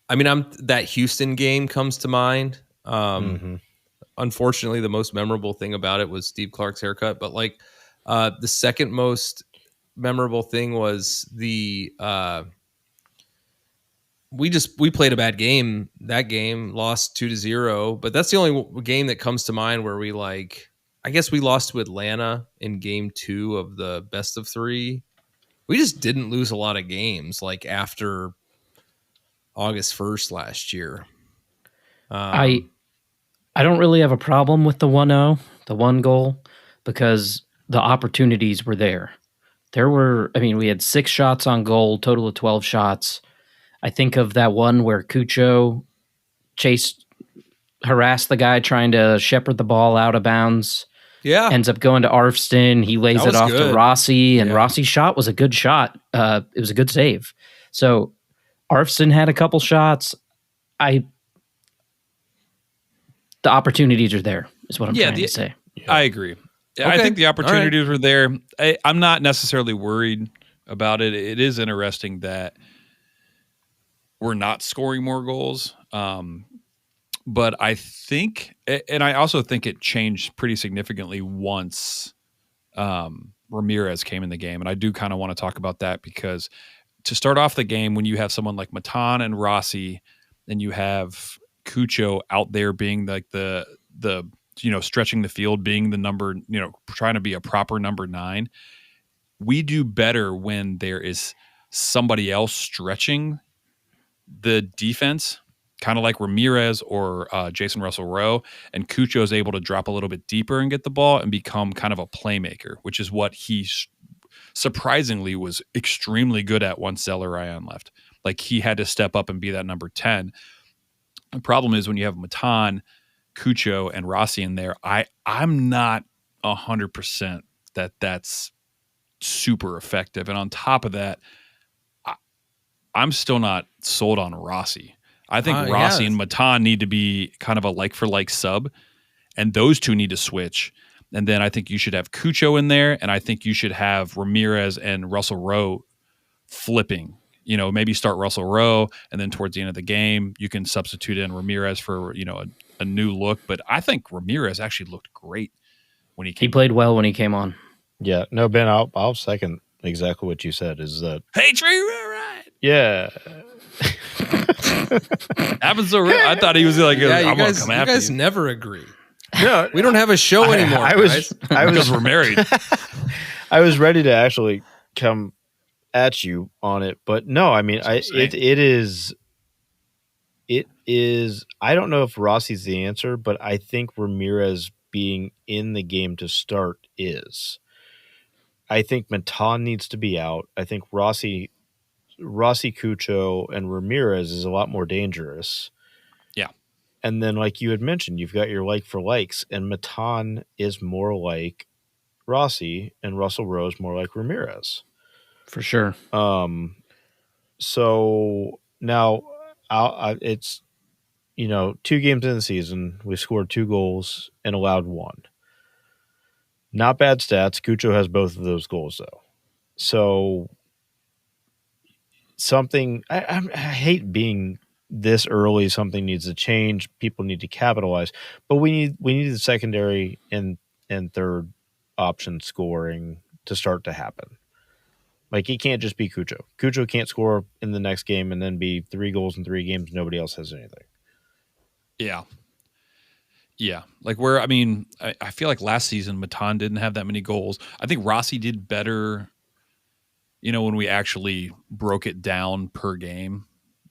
I mean, that Houston game comes to mind. Unfortunately, the most memorable thing about it was Steve Clark's haircut, but like the second most memorable thing was we played a bad game. That game lost 2-0, but that's the only game that comes to mind where I guess we lost to Atlanta in game 2 of the best of 3. We just didn't lose a lot of games like after August 1st last year. I don't really have a problem with the 1-0, the 1 goal, because the opportunities were there. We had 6 shots on goal, total of 12 shots. I think of that one where Cucho harassed the guy trying to shepherd the ball out of bounds. Yeah. Ends up going to Arfston. He lays it off to Rossi, and Rossi's shot was a good shot. It was a good save. So Arfston had a couple shots. The opportunities are there, is what I'm trying to say. I agree. Okay. I think the opportunities were there. I'm not necessarily worried about it. It is interesting that we're not scoring more goals. But I think, and I also think it changed pretty significantly once Ramirez came in the game. And I do kind of want to talk about that because to start off the game, when you have someone like Matan and Rossi, and you have Cucho out there being like the stretching the field, being the number, trying to be a proper number 9, we do better when there is somebody else stretching the defense, kind of like Ramirez or Jason Russell-Rowe, and Cucho is able to drop a little bit deeper and get the ball and become kind of a playmaker, which is what he surprisingly was extremely good at once Zelarayan left. Like he had to step up and be that number 10. The problem is when you have Matan, Cucho, and Rossi in there, I'm not 100% that's super effective. And on top of that, I'm still not sold on Rossi. I think Rossi and Matan need to be kind of a like-for-like sub, and those two need to switch. And then I think you should have Cucho in there, and I think you should have Ramirez and Russell-Rowe flipping. Maybe start Russell-Rowe, and then towards the end of the game, you can substitute in Ramirez for, a new look. But I think Ramirez actually looked great when he came. He played well when he came on. Yeah. No, Ben, I'll second exactly what you said is that. Hey, Trey, right. Yeah. Happens so real. I thought he was like, I'm gonna come after you. You guys never agree. No, we don't have a show anymore. Because we're married. I was ready to actually come at you on it, but no, I mean, it is. I don't know if Rossi's the answer, but I think Ramirez being in the game to start is. I think Matan needs to be out. I think Rossi, Cucho, and Ramirez is a lot more dangerous. Yeah. And then, like you had mentioned, you've got your like for likes, and Matan is more like Rossi, and Russell-Rowe is more like Ramirez. For sure. So now it's, 2 games in the season. We scored 2 goals and allowed 1. Not bad stats. Cucho has both of those goals, though. So something, I hate being this early. Something needs to change. People need to capitalize. But we need the secondary and third option scoring to start to happen. Like, it can't just be Cucho. Cucho can't score in the next game and then be 3 goals in 3 games. Nobody else has anything. Yeah. Yeah. Like I feel like last season, Matan didn't have that many goals. I think Rossi did better, when we actually broke it down per game.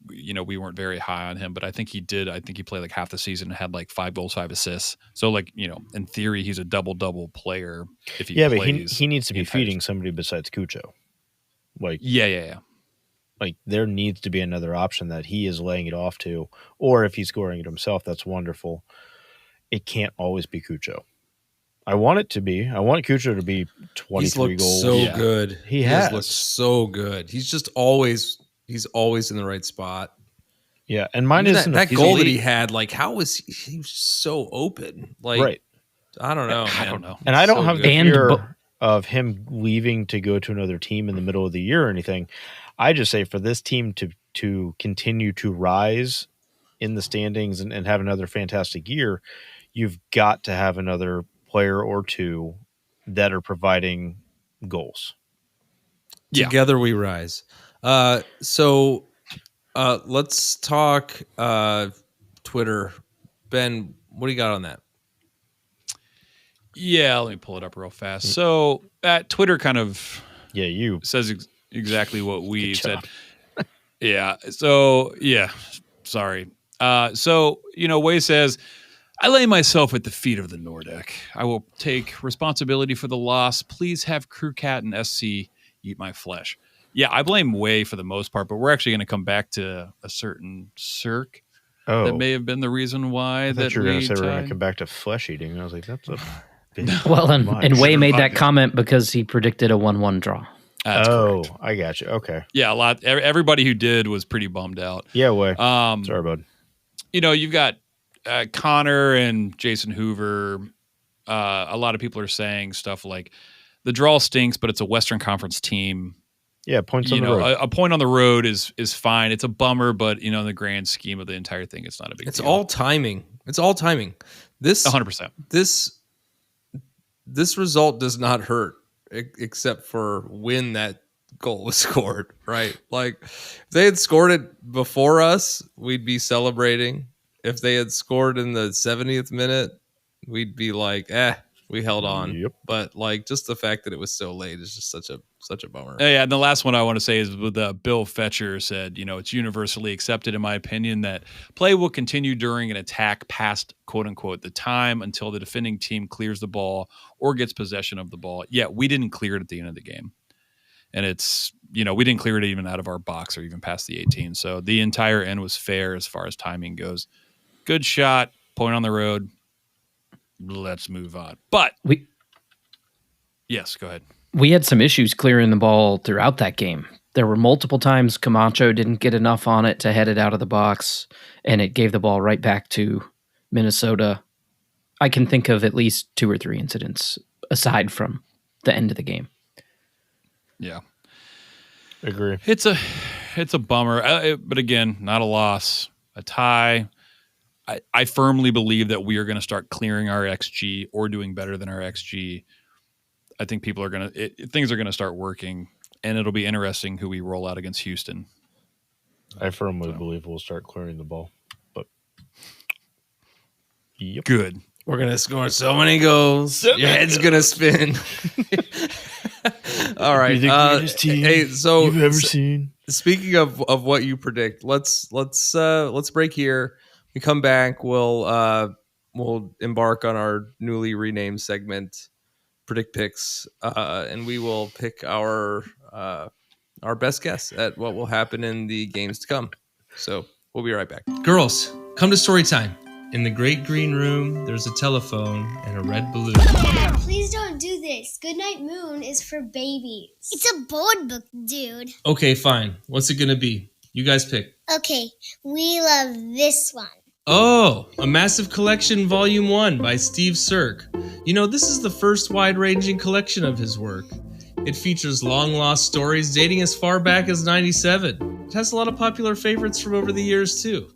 We weren't very high on him, but I think he did. I think he played like half the season and had like 5 goals, 5 assists. So in theory, he's a double player if he plays. But he needs to be feeding somebody besides Cucho. Like, yeah. Like, there needs to be another option that he is laying it off to, or if he's scoring it himself, that's wonderful. It can't always be Cucho. I want it to be. I want Cucho to be 23 goals. So good. He has looked so good. He's just always in the right spot. Yeah, and mine is that goal that he had. Like, how was he was so open? Like, right. I don't know. I don't know. And I don't so have good. the fear of him leaving to go to another team in the middle of the year or anything. I just say for this team to continue to rise in the standings and have another fantastic year, you've got to have another player or 2 that are providing goals. Yeah. Together we rise. So let's talk Twitter. Ben, what do you got on that? Yeah, let me pull it up real fast. So Twitter kind of says exactly what we said. Yeah. So sorry. Wade says, I lay myself at the feet of the Nordic. I will take responsibility for the loss. Please have Crew Cat and SC eat my flesh. Yeah, I blame Way for the most part, but we're actually going to come back to a certain Sirk that may have been the reason why I thought you were going to say we're going to tied. come back to flesh eating. I was like, that's a big Well, and Way made that it. comment because he predicted a 1-1 draw. That's correct. I got you. Okay. Yeah, a lot. Everybody who did was pretty bummed out. Yeah, Way. Sorry, bud. You've got Connor and Jason Hoover. A lot of people are saying stuff like the draw stinks, but it's a Western Conference team. Yeah, points on the road. A point on the road is fine. It's a bummer, but in the grand scheme of the entire thing, it's not a big deal. It's all timing. This 100%. This result does not hurt except for when that goal was scored, right? Like, if they had scored it before us, we'd be celebrating. If they had scored in the 70th minute, we'd be like, we held on. Yep. But like, just the fact that it was so late is just such a bummer. Yeah, and the last one I want to say is with Bill Fetcher said, it's universally accepted, in my opinion, that play will continue during an attack past, quote unquote, the time until the defending team clears the ball or gets possession of the ball. Yeah, we didn't clear it at the end of the game. And it's, we didn't clear it even out of our box or even past the 18. So the entire end was fair as far as timing goes. Good shot, point on the road. Let's move on. But yes, go ahead. We had some issues clearing the ball throughout that game. There were multiple times Camacho didn't get enough on it to head it out of the box, and it gave the ball right back to Minnesota. I can think of at least 2 or 3 incidents aside from the end of the game. Yeah. Agree. It's a bummer, but again, not a loss, a tie. I firmly believe that we are going to start clearing our XG or doing better than our XG. I think people are things are going to start working, and it'll be interesting who we roll out against Houston. I firmly believe we'll start clearing the ball. But yep. Good. We're going to score so many goals. Your head's going to spin. All right. Hey, so you've ever seen. Speaking of what you predict, let's break here. We come back. We'll embark on our newly renamed segment, Predic Pics, and we will pick our best guess at what will happen in the games to come. So we'll be right back. Girls, come to story time. In the great green room, there's a telephone and a red balloon. Dad, please don't do this. this. Goodnight Moon is for babies. It's a board book, dude. Okay, fine. What's it gonna be? You guys pick. Okay, we love this one. Oh, A Massive Collection Volume 1 by Steve Sirk. You know, this is the first wide-ranging collection of his work. It features long-lost stories dating as far back as 97. It has a lot of popular favorites from over the years, too.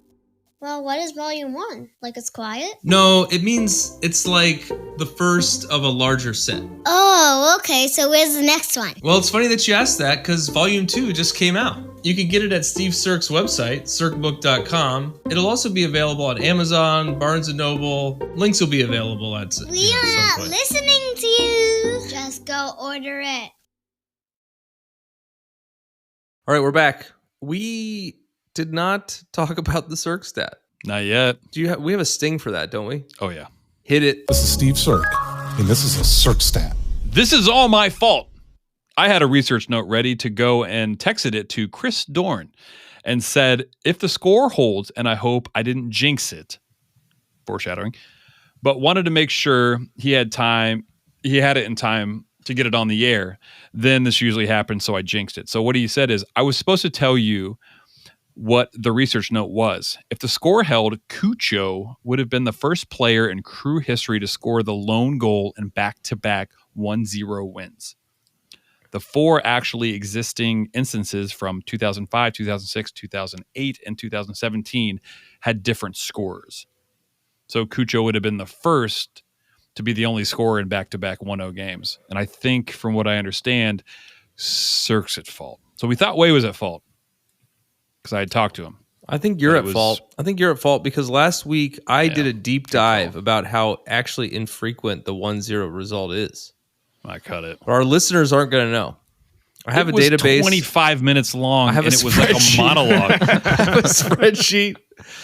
Well, what is volume 1? Like it's quiet? No, it means it's like the first of a larger set. Oh, okay, so where's the next one? Well, it's funny that you asked that because Volume 2 just came out. You can get it at Steve Sirk's website, sirkbook.com. It'll also be available on Amazon, Barnes & Noble. Links will be available at We are some not point. listening to you. Just go order it. All right, we're back. We did not talk about the Sirk Stat. Not yet. We have a sting for that, don't we? Oh, yeah. Hit it. This is Steve Sirk, and this is a Sirk Stat. This is all my fault. I had a research note ready to go and texted it to Chris Dorn and said, if the score holds, and I hope I didn't jinx it, foreshadowing, but wanted to make sure he had it in time to get it on the air, then this usually happens, so I jinxed it. So what he said is, I was supposed to tell you what the research note was. If the score held, Cucho would have been the first player in crew history to score the lone goal in back-to-back 1-0 wins. The 4 actually existing instances from 2005, 2006, 2008, and 2017 had different scorers. So Cucho would have been the first to be the only scorer in back-to-back 1-0 games. And I think, from what I understand, Sirk's at fault. So we thought Way was at fault because I had talked to him. I think you're at fault. I think you're at fault because last week I did a deep dive about how actually infrequent the 1-0 result is. I cut it. But our listeners aren't going to know. I have a database. 25 minutes long, and it was like a monologue. I have a spreadsheet.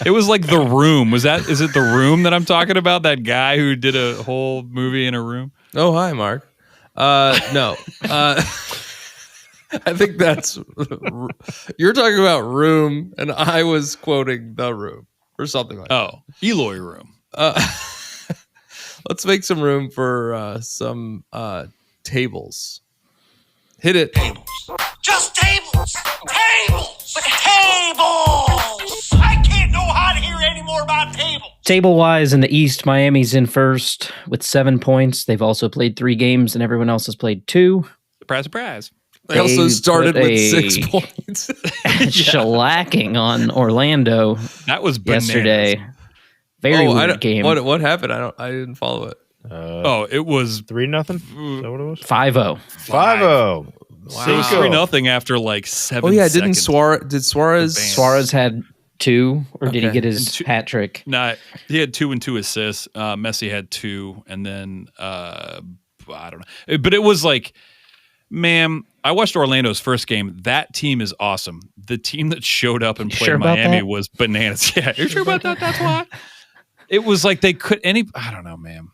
It was like The Room. Is it The Room that I'm talking about? That guy who did a whole movie in a room? Oh, hi, Mark. No. I think that's... You're talking about Room, and I was quoting The Room, or something like that. Oh, Eloy Room. Let's make some room for some tables. Hit it. Tables. Just tables. Tables. But tables. I can't know how to hear any more about tables. Table-wise, in the East, Miami's in first with 7 points. They've also played 3 games, and everyone else has played 2. Surprise, surprise. They also started put with 6 points. Shellacking on Orlando That was bananas. yesterday. Very weird game. What happened? I didn't follow it. It was 3-0. Is that what it was? 5-0. 5-0. Wow. 3-0 after like 7 Oh yeah, seconds. did Suarez? Suarez had 2, or did he get his hat trick? Nah, he had 2 and 2 assists. Messi had 2, and then I don't know. But it was like, man, I watched Orlando's first game. That team is awesome. The team that showed up and played sure about Miami that? was bananas. Yeah, you sure about that? That's why. It was like they could I don't know, man.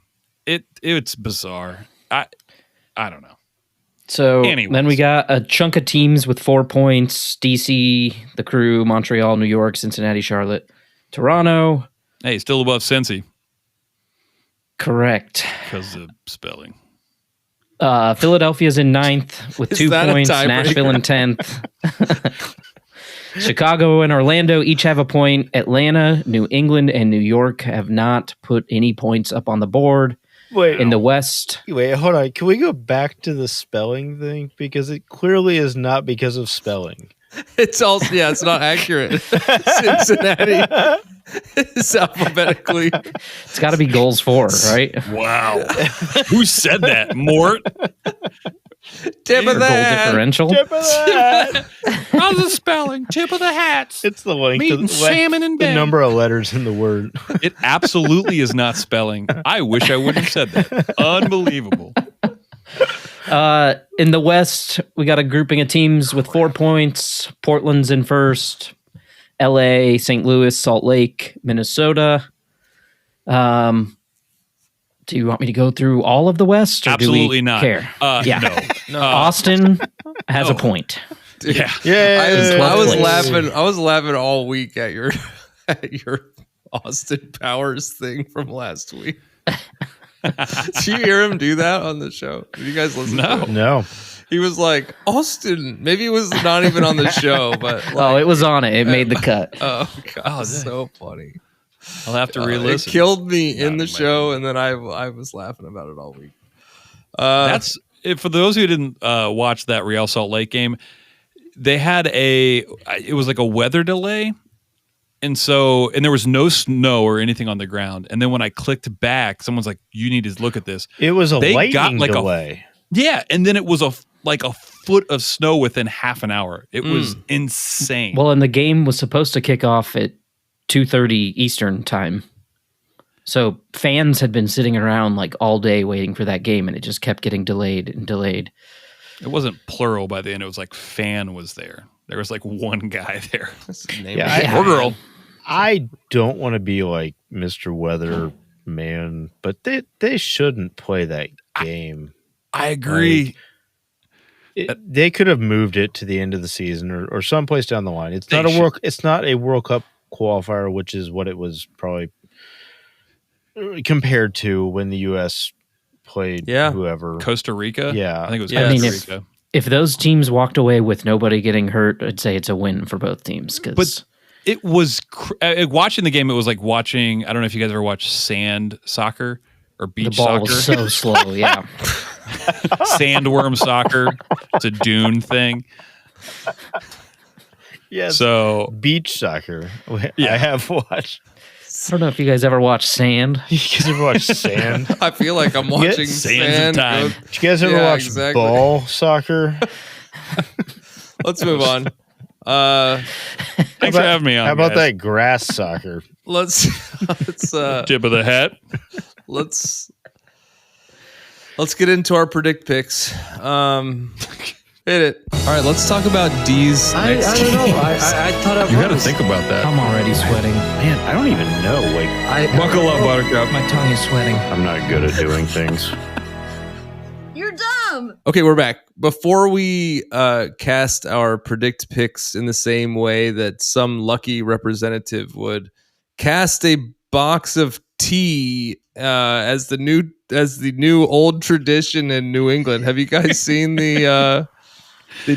It's bizarre. I don't know. So Anyways. then we got a chunk of teams with 4 points. DC, the Crew, Montreal, New York, Cincinnati, Charlotte, Toronto. Hey, still above Cincy Correct. because of spelling. Philadelphia's in 9th with Is 2 that a points. tiebreaker? Nashville in 10th. Chicago and Orlando each have a point. Atlanta, New England, and New York have not put any points up on the board. Wait, In the West, wait, hold on. Can we go back to the spelling thing? Because it clearly is not because of spelling. It's also it's not accurate. Cincinnati is alphabetically. it's got to be goals for, right? Wow. Who said that? Mort? Tip of Or the goal hat. differential. Tip of the hat. How's the spelling? Tip of the hats. It's the length Meat of and salmon and the bang. number of letters in the word. It absolutely is not spelling. I wish I wouldn't have said that. Unbelievable. In the West, we got a grouping of teams with 4 points. Portland's in first. LA, St. Louis, Salt Lake, Minnesota. Do you want me to go through all of the West? Or Absolutely do we not. Care? Yeah. No. Austin has a point. Yeah. I was place. laughing. I was laughing all week at your Austin Powers thing from last week. Did you hear him do that on the show? Did you guys listen to it? No. He was like, Austin. Maybe it was not even on the show, but it was on it. It made the cut. Oh, God, so funny. I'll have to It re-listen. killed me in the show, and then I was laughing about it all week. That's for those who didn't watch that Real Salt Lake game. They had it was like a weather delay, and there was no snow or anything on the ground. And then when I clicked back, someone's like, "You need to look at this." It was a lightning got delay. And then it was a foot of snow within half an hour. It was insane. Well, and the game was supposed to kick off at 2:30 Eastern time. So fans had been sitting around like all day waiting for that game, and it just kept getting delayed and delayed. It wasn't plural by the end. It was like fan was there. There was like one guy there. Yeah, or girl. I don't want to be like Mr. Weather Man, but they shouldn't play that game. I agree. They could have moved it to the end of the season or someplace down the line. It's not a World Cup qualifier, which is what it was probably compared to when the U.S. played whoever. Costa Rica? Yeah. I think it was Costa Rica. If those teams walked away with nobody getting hurt, I'd say it's a win for both teams. But it was watching the game. It was like watching. I don't know if you guys ever watched sand soccer or beach soccer. The ball was so slow. Yeah, sandworm soccer. It's a dune thing. Yes. So beach soccer. I have watched. I don't know if you guys ever watched Sand. You guys ever watch Sand? I feel like I'm watching Sand. Time. Did you guys ever watch ball soccer? Let's move on. Thanks for having me on. How about that grass soccer? Let's tip of the hat. Let's get into our predict picks. Hit it. All right, let's talk about D's. I don't know. I thought I was. You got to think about that. I'm already sweating. Man, I don't even know. Like, buckle up, Buttercup. My tongue is sweating. I'm not good at doing things. You're dumb. Okay, we're back. Before we cast our predict picks in the same way that some lucky representative would cast a box of tea as the new old tradition in New England. Have you guys seen the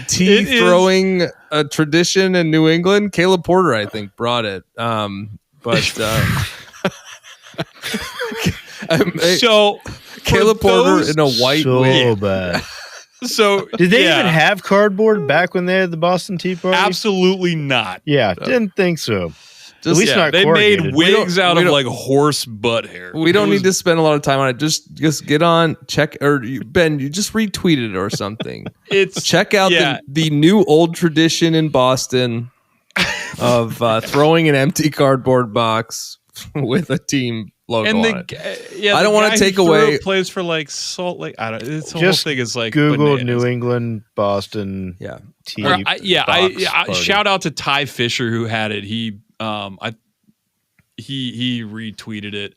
tea throwing tradition in New England? Caleb Porter, I think, brought it. So Caleb Porter in a white wig. Bad. So did they even have cardboard back when they had the Boston Tea Party? Absolutely not. Yeah, didn't think so. At least not they corrugated. made wigs out of like horse butt hair. We don't need to spend a lot of time on it. Just get on, check, or Ben, you just retweet it or something. Check out the new old tradition in Boston of throwing an empty cardboard box with a team logo on it. I don't want to take away. Plays for like Salt Lake. I don't. It's the Just whole thing is like Google bananas. New England, Boston. Tea. I shout out to Ty Fisher who had it. He retweeted it,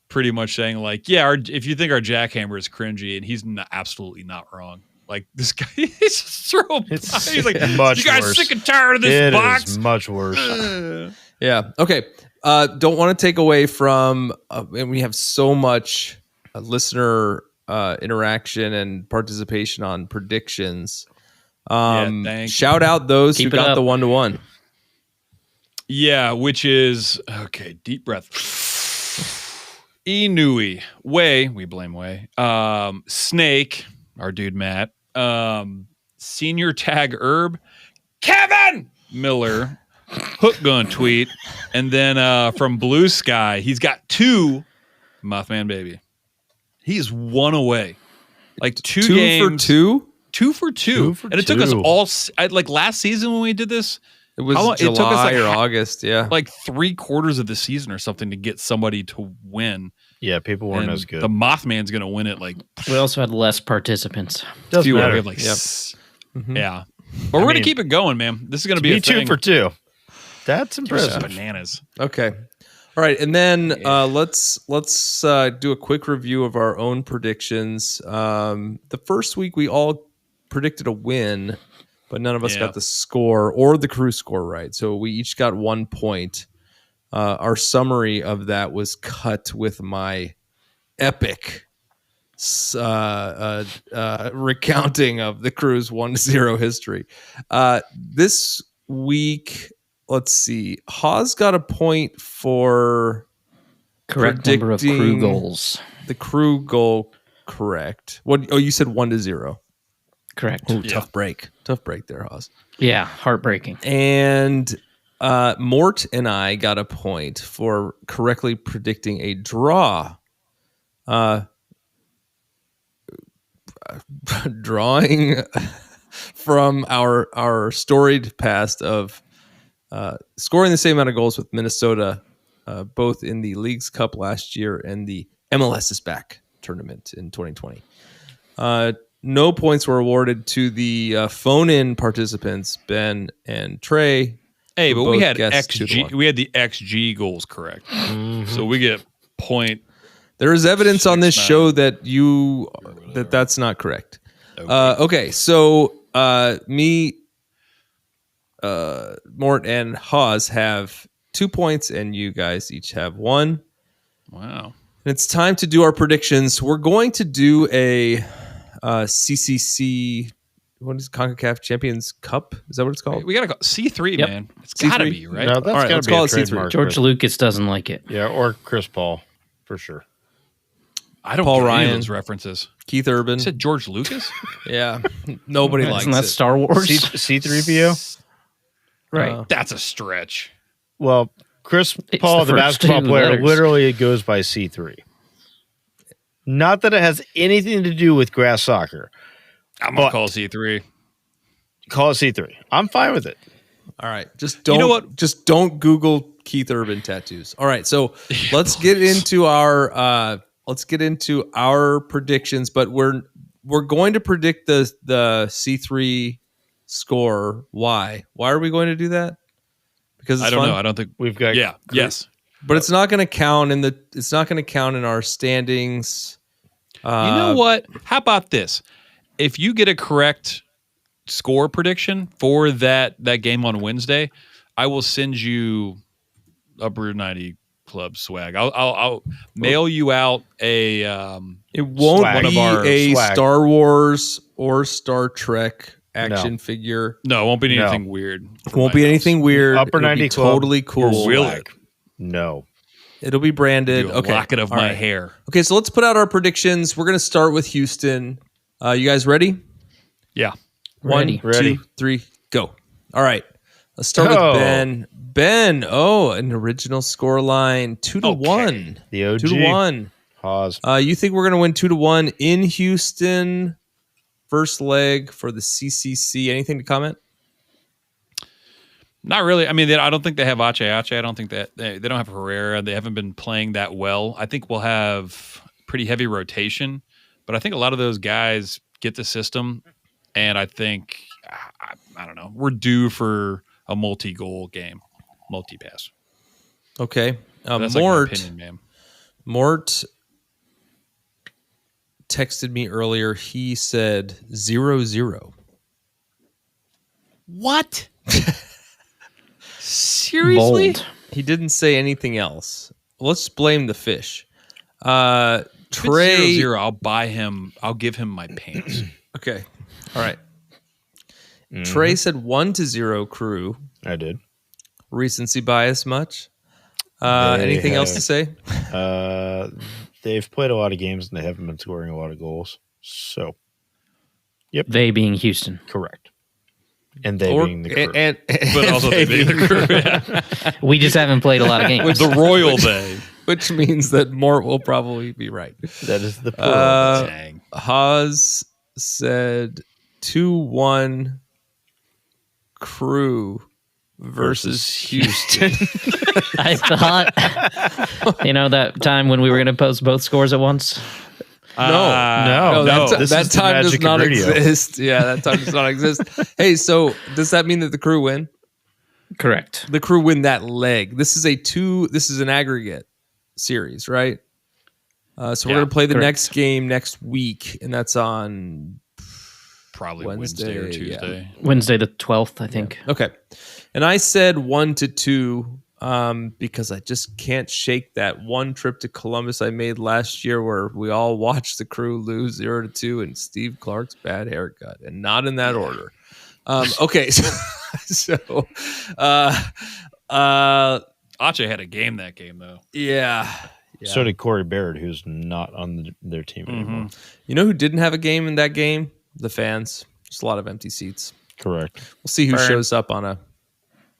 pretty much saying like, if you think our jackhammer is cringy, and he's absolutely not wrong. Like this guy, he's throwing. He's like, much you guys worse. sick and tired of this box? It is much worse. Yeah. Okay. Don't want to take away from, and we have so much listener interaction and participation on predictions. Shout out those who got the 1-to-1. Yeah, which is okay. Deep breath. Inui, Way, we blame Way. Snake, our dude Matt. Senior Tag Herb, Kevin Miller. Hook gun tweet, and then from Blue Sky, he's got 2 Mothman Baby. He's 1 away, like 2 games for 2. 2 for 2, and it took us all like last season when we did this. It was July it took us or August, like 3/4 of the season or something to get somebody to win. Yeah, people weren't as good. The Mothman's gonna win it. Like we also had less participants. Doesn't matter. We have like yeah, but we're gonna keep it going, man. This is gonna be a 2 thing. for 2. That's impressive. Bananas. Okay. All right. And then let's do a quick review of our own predictions. The first week we all predicted a win, but none of us got the score or the crew score right. So we each got 1 point. Our summary of that was cut with my epic recounting of the crew's 1-0 history. This week, let's see. Haas got a point for Correct number of crew predicting goals. The crew goal, correct. What? Oh, you said 1-0. Correct. Ooh, tough break there, Haas. Yeah, heartbreaking. And Mort and I got a point for correctly predicting a draw. Drawing from our storied past of scoring the same amount of goals with Minnesota, both in the Leagues Cup last year and the MLS is Back tournament in 2020. No points were awarded to the phone-in participants, Ben and Trey. Hey, but we both had guessed XG. 2-1. We had the XG goals correct, so we get point. There is evidence on this 6-9. show that that's not correct. Okay, so me, Mort, and Haas have 2 points, and you guys each have 1. Wow. And it's time to do our predictions. We're going to do a CCC. What is CONCACAF Champions Cup? Is that what it's called? We gotta go C3, Yep. man. It's gotta C3? be right. No, that's All right, gotta let's be call a it C3. trademark. George Lucas doesn't like it. Yeah, or Chris Paul, for sure. I don't Paul get any Ryan. of those references. Keith Urban. You said George Lucas? Yeah, nobody likes Isn't that it. Star Wars? C3PO? Right. That's a stretch. Well, Chris It's Paul, the the first basketball two player, letters. literally goes by C3. Not that it has anything to do with grass soccer. I'm gonna But- call C3. Call it C3. I'm fine with it. All right, just don't. You know what? Just don't Google Keith Urban tattoos. All right, so let's get into our predictions. But we're going to predict the C3 score. Why? Why are we going to do that? Because it's I don't fun? know. I don't think We've got Yeah. Yes. But it's not going to count It's not going to count in our standings. You know what? How about this? If you get a correct score prediction for that game on Wednesday, I will send you Upper 90 Club swag. I'll mail you out a It won't Swag. be One of our a swag. Star Wars or Star Trek action figure. no, it won't be No. anything weird. It won't be anything weird. Upper It'll 90 be Club totally cool. Will it? No. It'll be branded. Do a Okay. locket of All my right. hair. Okay, so let's put out our predictions. We're going to start with Houston. You guys ready? Yeah. Ready. 1, 2, 3, go. All right. Let's start Go. with Ben. Ben, an original score line 2-1. The OG. 2-1. Pause. You think we're going to win 2-1 in Houston? First leg for the CCC. Anything to comment? Not really. I mean, I don't think they have Ache. I don't think that they don't have Herrera. They haven't been playing that well. I think we'll have pretty heavy rotation, but I think a lot of those guys get the system, and I think I don't know. We're due for a multi-goal game, multi-pass. Okay. That's like my opinion, man. Mort texted me earlier. He said 0-0. What? Seriously? Bold. He didn't say anything else. Let's blame the fish. If it's Trey. 0-0, I'll buy him. I'll give him my pants. Okay. All right. Trey said 1-0 crew. I did. Recency bias much? They Anything else have- to say? They've played a lot of games and they haven't been scoring a lot of goals. So, They being Houston. correct. And they being the crew. And But also they being the crew. Yeah. We just haven't played a lot of games. The royal they. which means that Mort will probably be right. That is the plural. Dang. Haas said 2-1 crew versus Houston. I thought, that time when we were going to post both scores at once. No, this that is the time does magic of not radio. exist. Yeah, that time does not exist. Hey, so does that mean that the crew win? Correct. The crew win that leg. This is an aggregate series, right? So we're Yeah, gonna play the correct. next game next week, and that's on Probably Wednesday, Wednesday or yeah. Tuesday. Wednesday the 12th, I think. okay. And I said 1-2 because I just can't shake that one trip to Columbus I made last year where we all watched the crew lose 0-2 and Steve Clark's bad haircut, and not in that order. Okay, so Ache had a game that game though. Yeah. So did Corey Baird, who's not on their team anymore. You know who didn't have a game in that game? The fans. Just a lot of empty seats. Correct. We'll see who shows up on a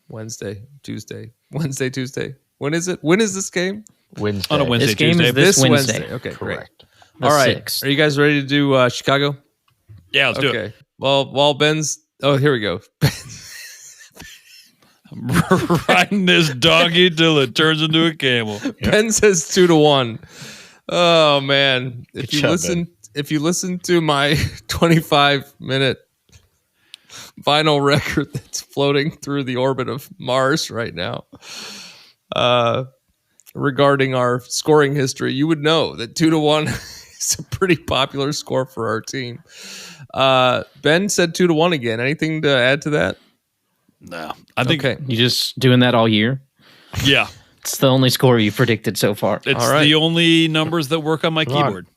Wednesday, Tuesday. When is it? When is this game? Wednesday. On a Wednesday, This game Tuesday. is this Wednesday. Okay, Correct. great. All right. 6th. Are you guys ready to do Chicago? Yeah, let's do it. Okay. Well, while Ben's... Oh, here we go. I'm riding this donkey till it turns into a camel. Ben says 2-1. Oh, man. If you listen to my 25-minute vinyl record that's floating through the orbit of Mars right now, regarding our scoring history, you would know that 2-1 is a pretty popular score for our team. Ben said 2-1 again. Anything to add to that? No, I think You just doing that all year? yeah, It's the only score you predicted so far. it's All right. the only numbers that work on my Come on. keyboard.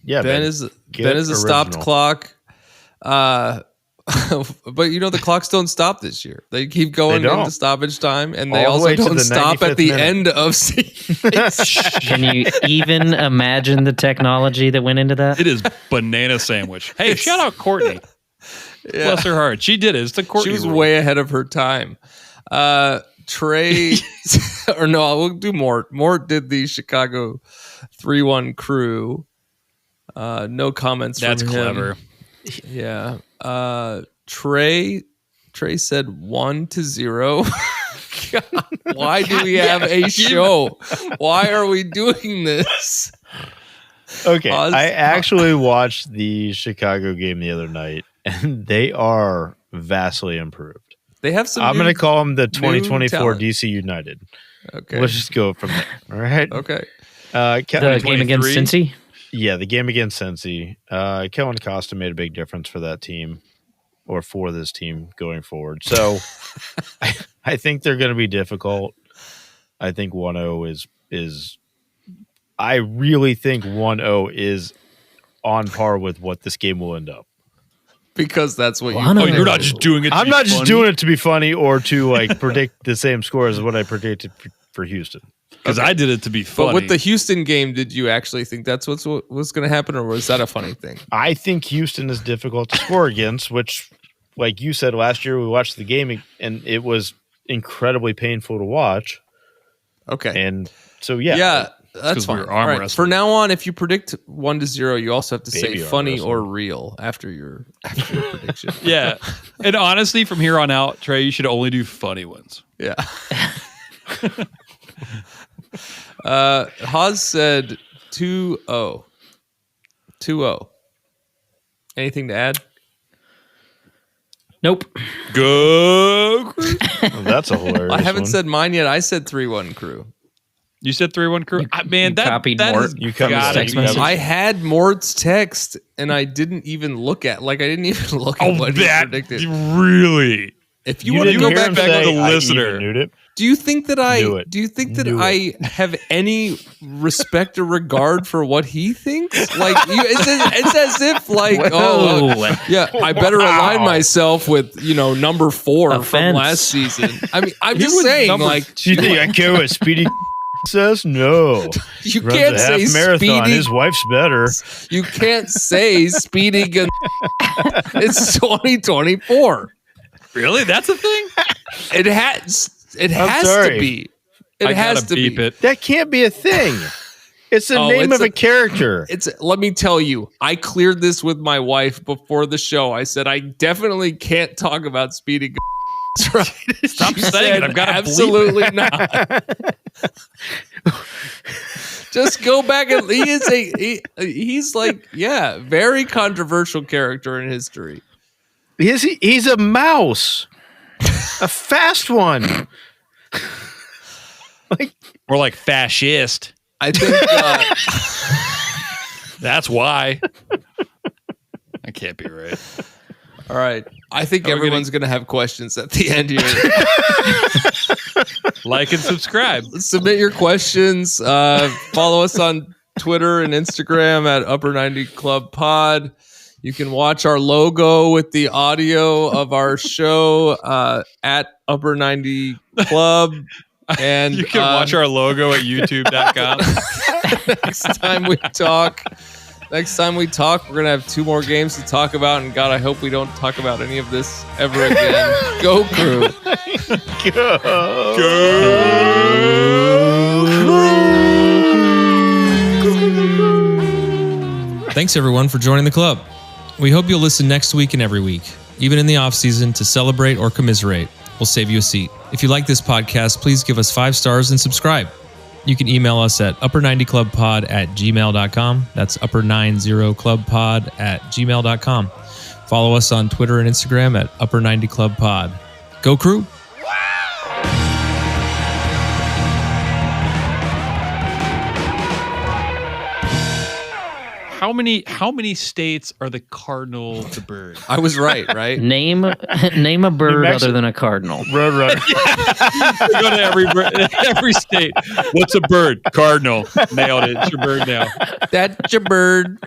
Yeah, Ben man. is Get a stopped original. clock. But you know the clocks don't stop this year. They keep going They don't. into stoppage time, and they All the also way to don't the stop at 95th the minute. end of season. Can you even imagine the technology that went into that? It is banana sandwich. Hey, shout out Courtney. Bless her heart. She did it. It's the Courtney. She was rule. way ahead of her time. Trey, or no, we'll do Mort. Mort did the Chicago 3-1 crew. No comments That's from him. clever. Yeah. Trey said 1-0. God, why do we have a show? Why are we doing this? Okay, Oz- I actually watched the Chicago game the other night, and they are vastly improved. They have some. I'm going to call them the new 2024 talent. DC United. Okay. Let's just go from there. All right. Okay. The game against 23? Cincy? Yeah, the game against Cincy. Kellen Costa made a big difference for that team, or for this team going forward. So I think they're going to be difficult. I think 1-0 is. I really think 1-0 is on par with what this game will end up. Because that's what you. Oh, you're not just doing it. To I'm be not just funny? doing it to be funny or to like predict the same score as what I predicted for Houston. because I did it to be funny. But with the Houston game, did you actually think that's what was going to happen, or was that a funny thing? I think Houston is difficult to score against, which, like you said last year, we watched the game and it was incredibly painful to watch. Okay. And so, yeah. Yeah, that's 'cause we fine. were arm All right. wrestling. For now on, if you predict 1-0, you also have to say Baby arm funny wrestling. or real after your prediction. yeah, and honestly, from here on out, Trey, you should only do funny ones. Yeah. Haas said 2-0. 2-0. Anything to add? Nope. Go. Well, that's a hilarious I haven't one. said mine yet. I said 3-1 crew. You said 3-1 crew. Man, you that copied that Mort. is You copied gotta text be- message. I had Mort's text and I didn't even look at what he that predicted. really. If you You want to didn't go hear back him back say, to the "I listener." even knew it." do you think that Knew it. do you think that Knew I have any respect or regard for what he thinks? Like it's as if like Whoa. yeah, I better align myself with number 4 from Offense. last season. I mean, I'm You just would saying number- like Do you think I care what Speedy says? No. you Runs can't a say half marathon. Speedy. His wife's better. You can't say Speedy. It's 2024. Really? That's a thing? It has to sorry. be. It I has gotta to beep be. it. That can't be a thing. It's the Oh, name it's of a character. Let me tell you, I cleared this with my wife before the show. I said I definitely can't talk about Speedy. Right? Stop She saying it. said, I've gotta bleep it. absolutely not. Just go back and he's like very controversial character in history. He's a mouse. A fast one. Or like fascist. I think That's why. That can't be right. All right. I think everyone's going to have questions at the end here. Like and subscribe. Submit your questions. Follow us on Twitter and Instagram at Upper 90 Club Pod. You can watch our logo with the audio of our show at Upper 90 Club. And you can watch our logo at youtube.com. Next time we talk, we're going to have 2 more games to talk about. And God, I hope we don't talk about any of this ever again. Go Crew. Thanks everyone for joining the club. We hope you'll listen next week and every week, even in the off season, to celebrate or commiserate. We'll save you a seat. If you like this podcast, please give us 5 stars and subscribe. You can email us at upper90clubpod@gmail.com. That's upper90clubpod@gmail.com. Follow us on Twitter and Instagram at upper90clubpod. Go Crew! How many states are the cardinal the bird? I was right? Name a bird other than a cardinal. Roadrunner. Go to every state. What's a bird? Cardinal. Nailed it. It's your bird now. That's your bird.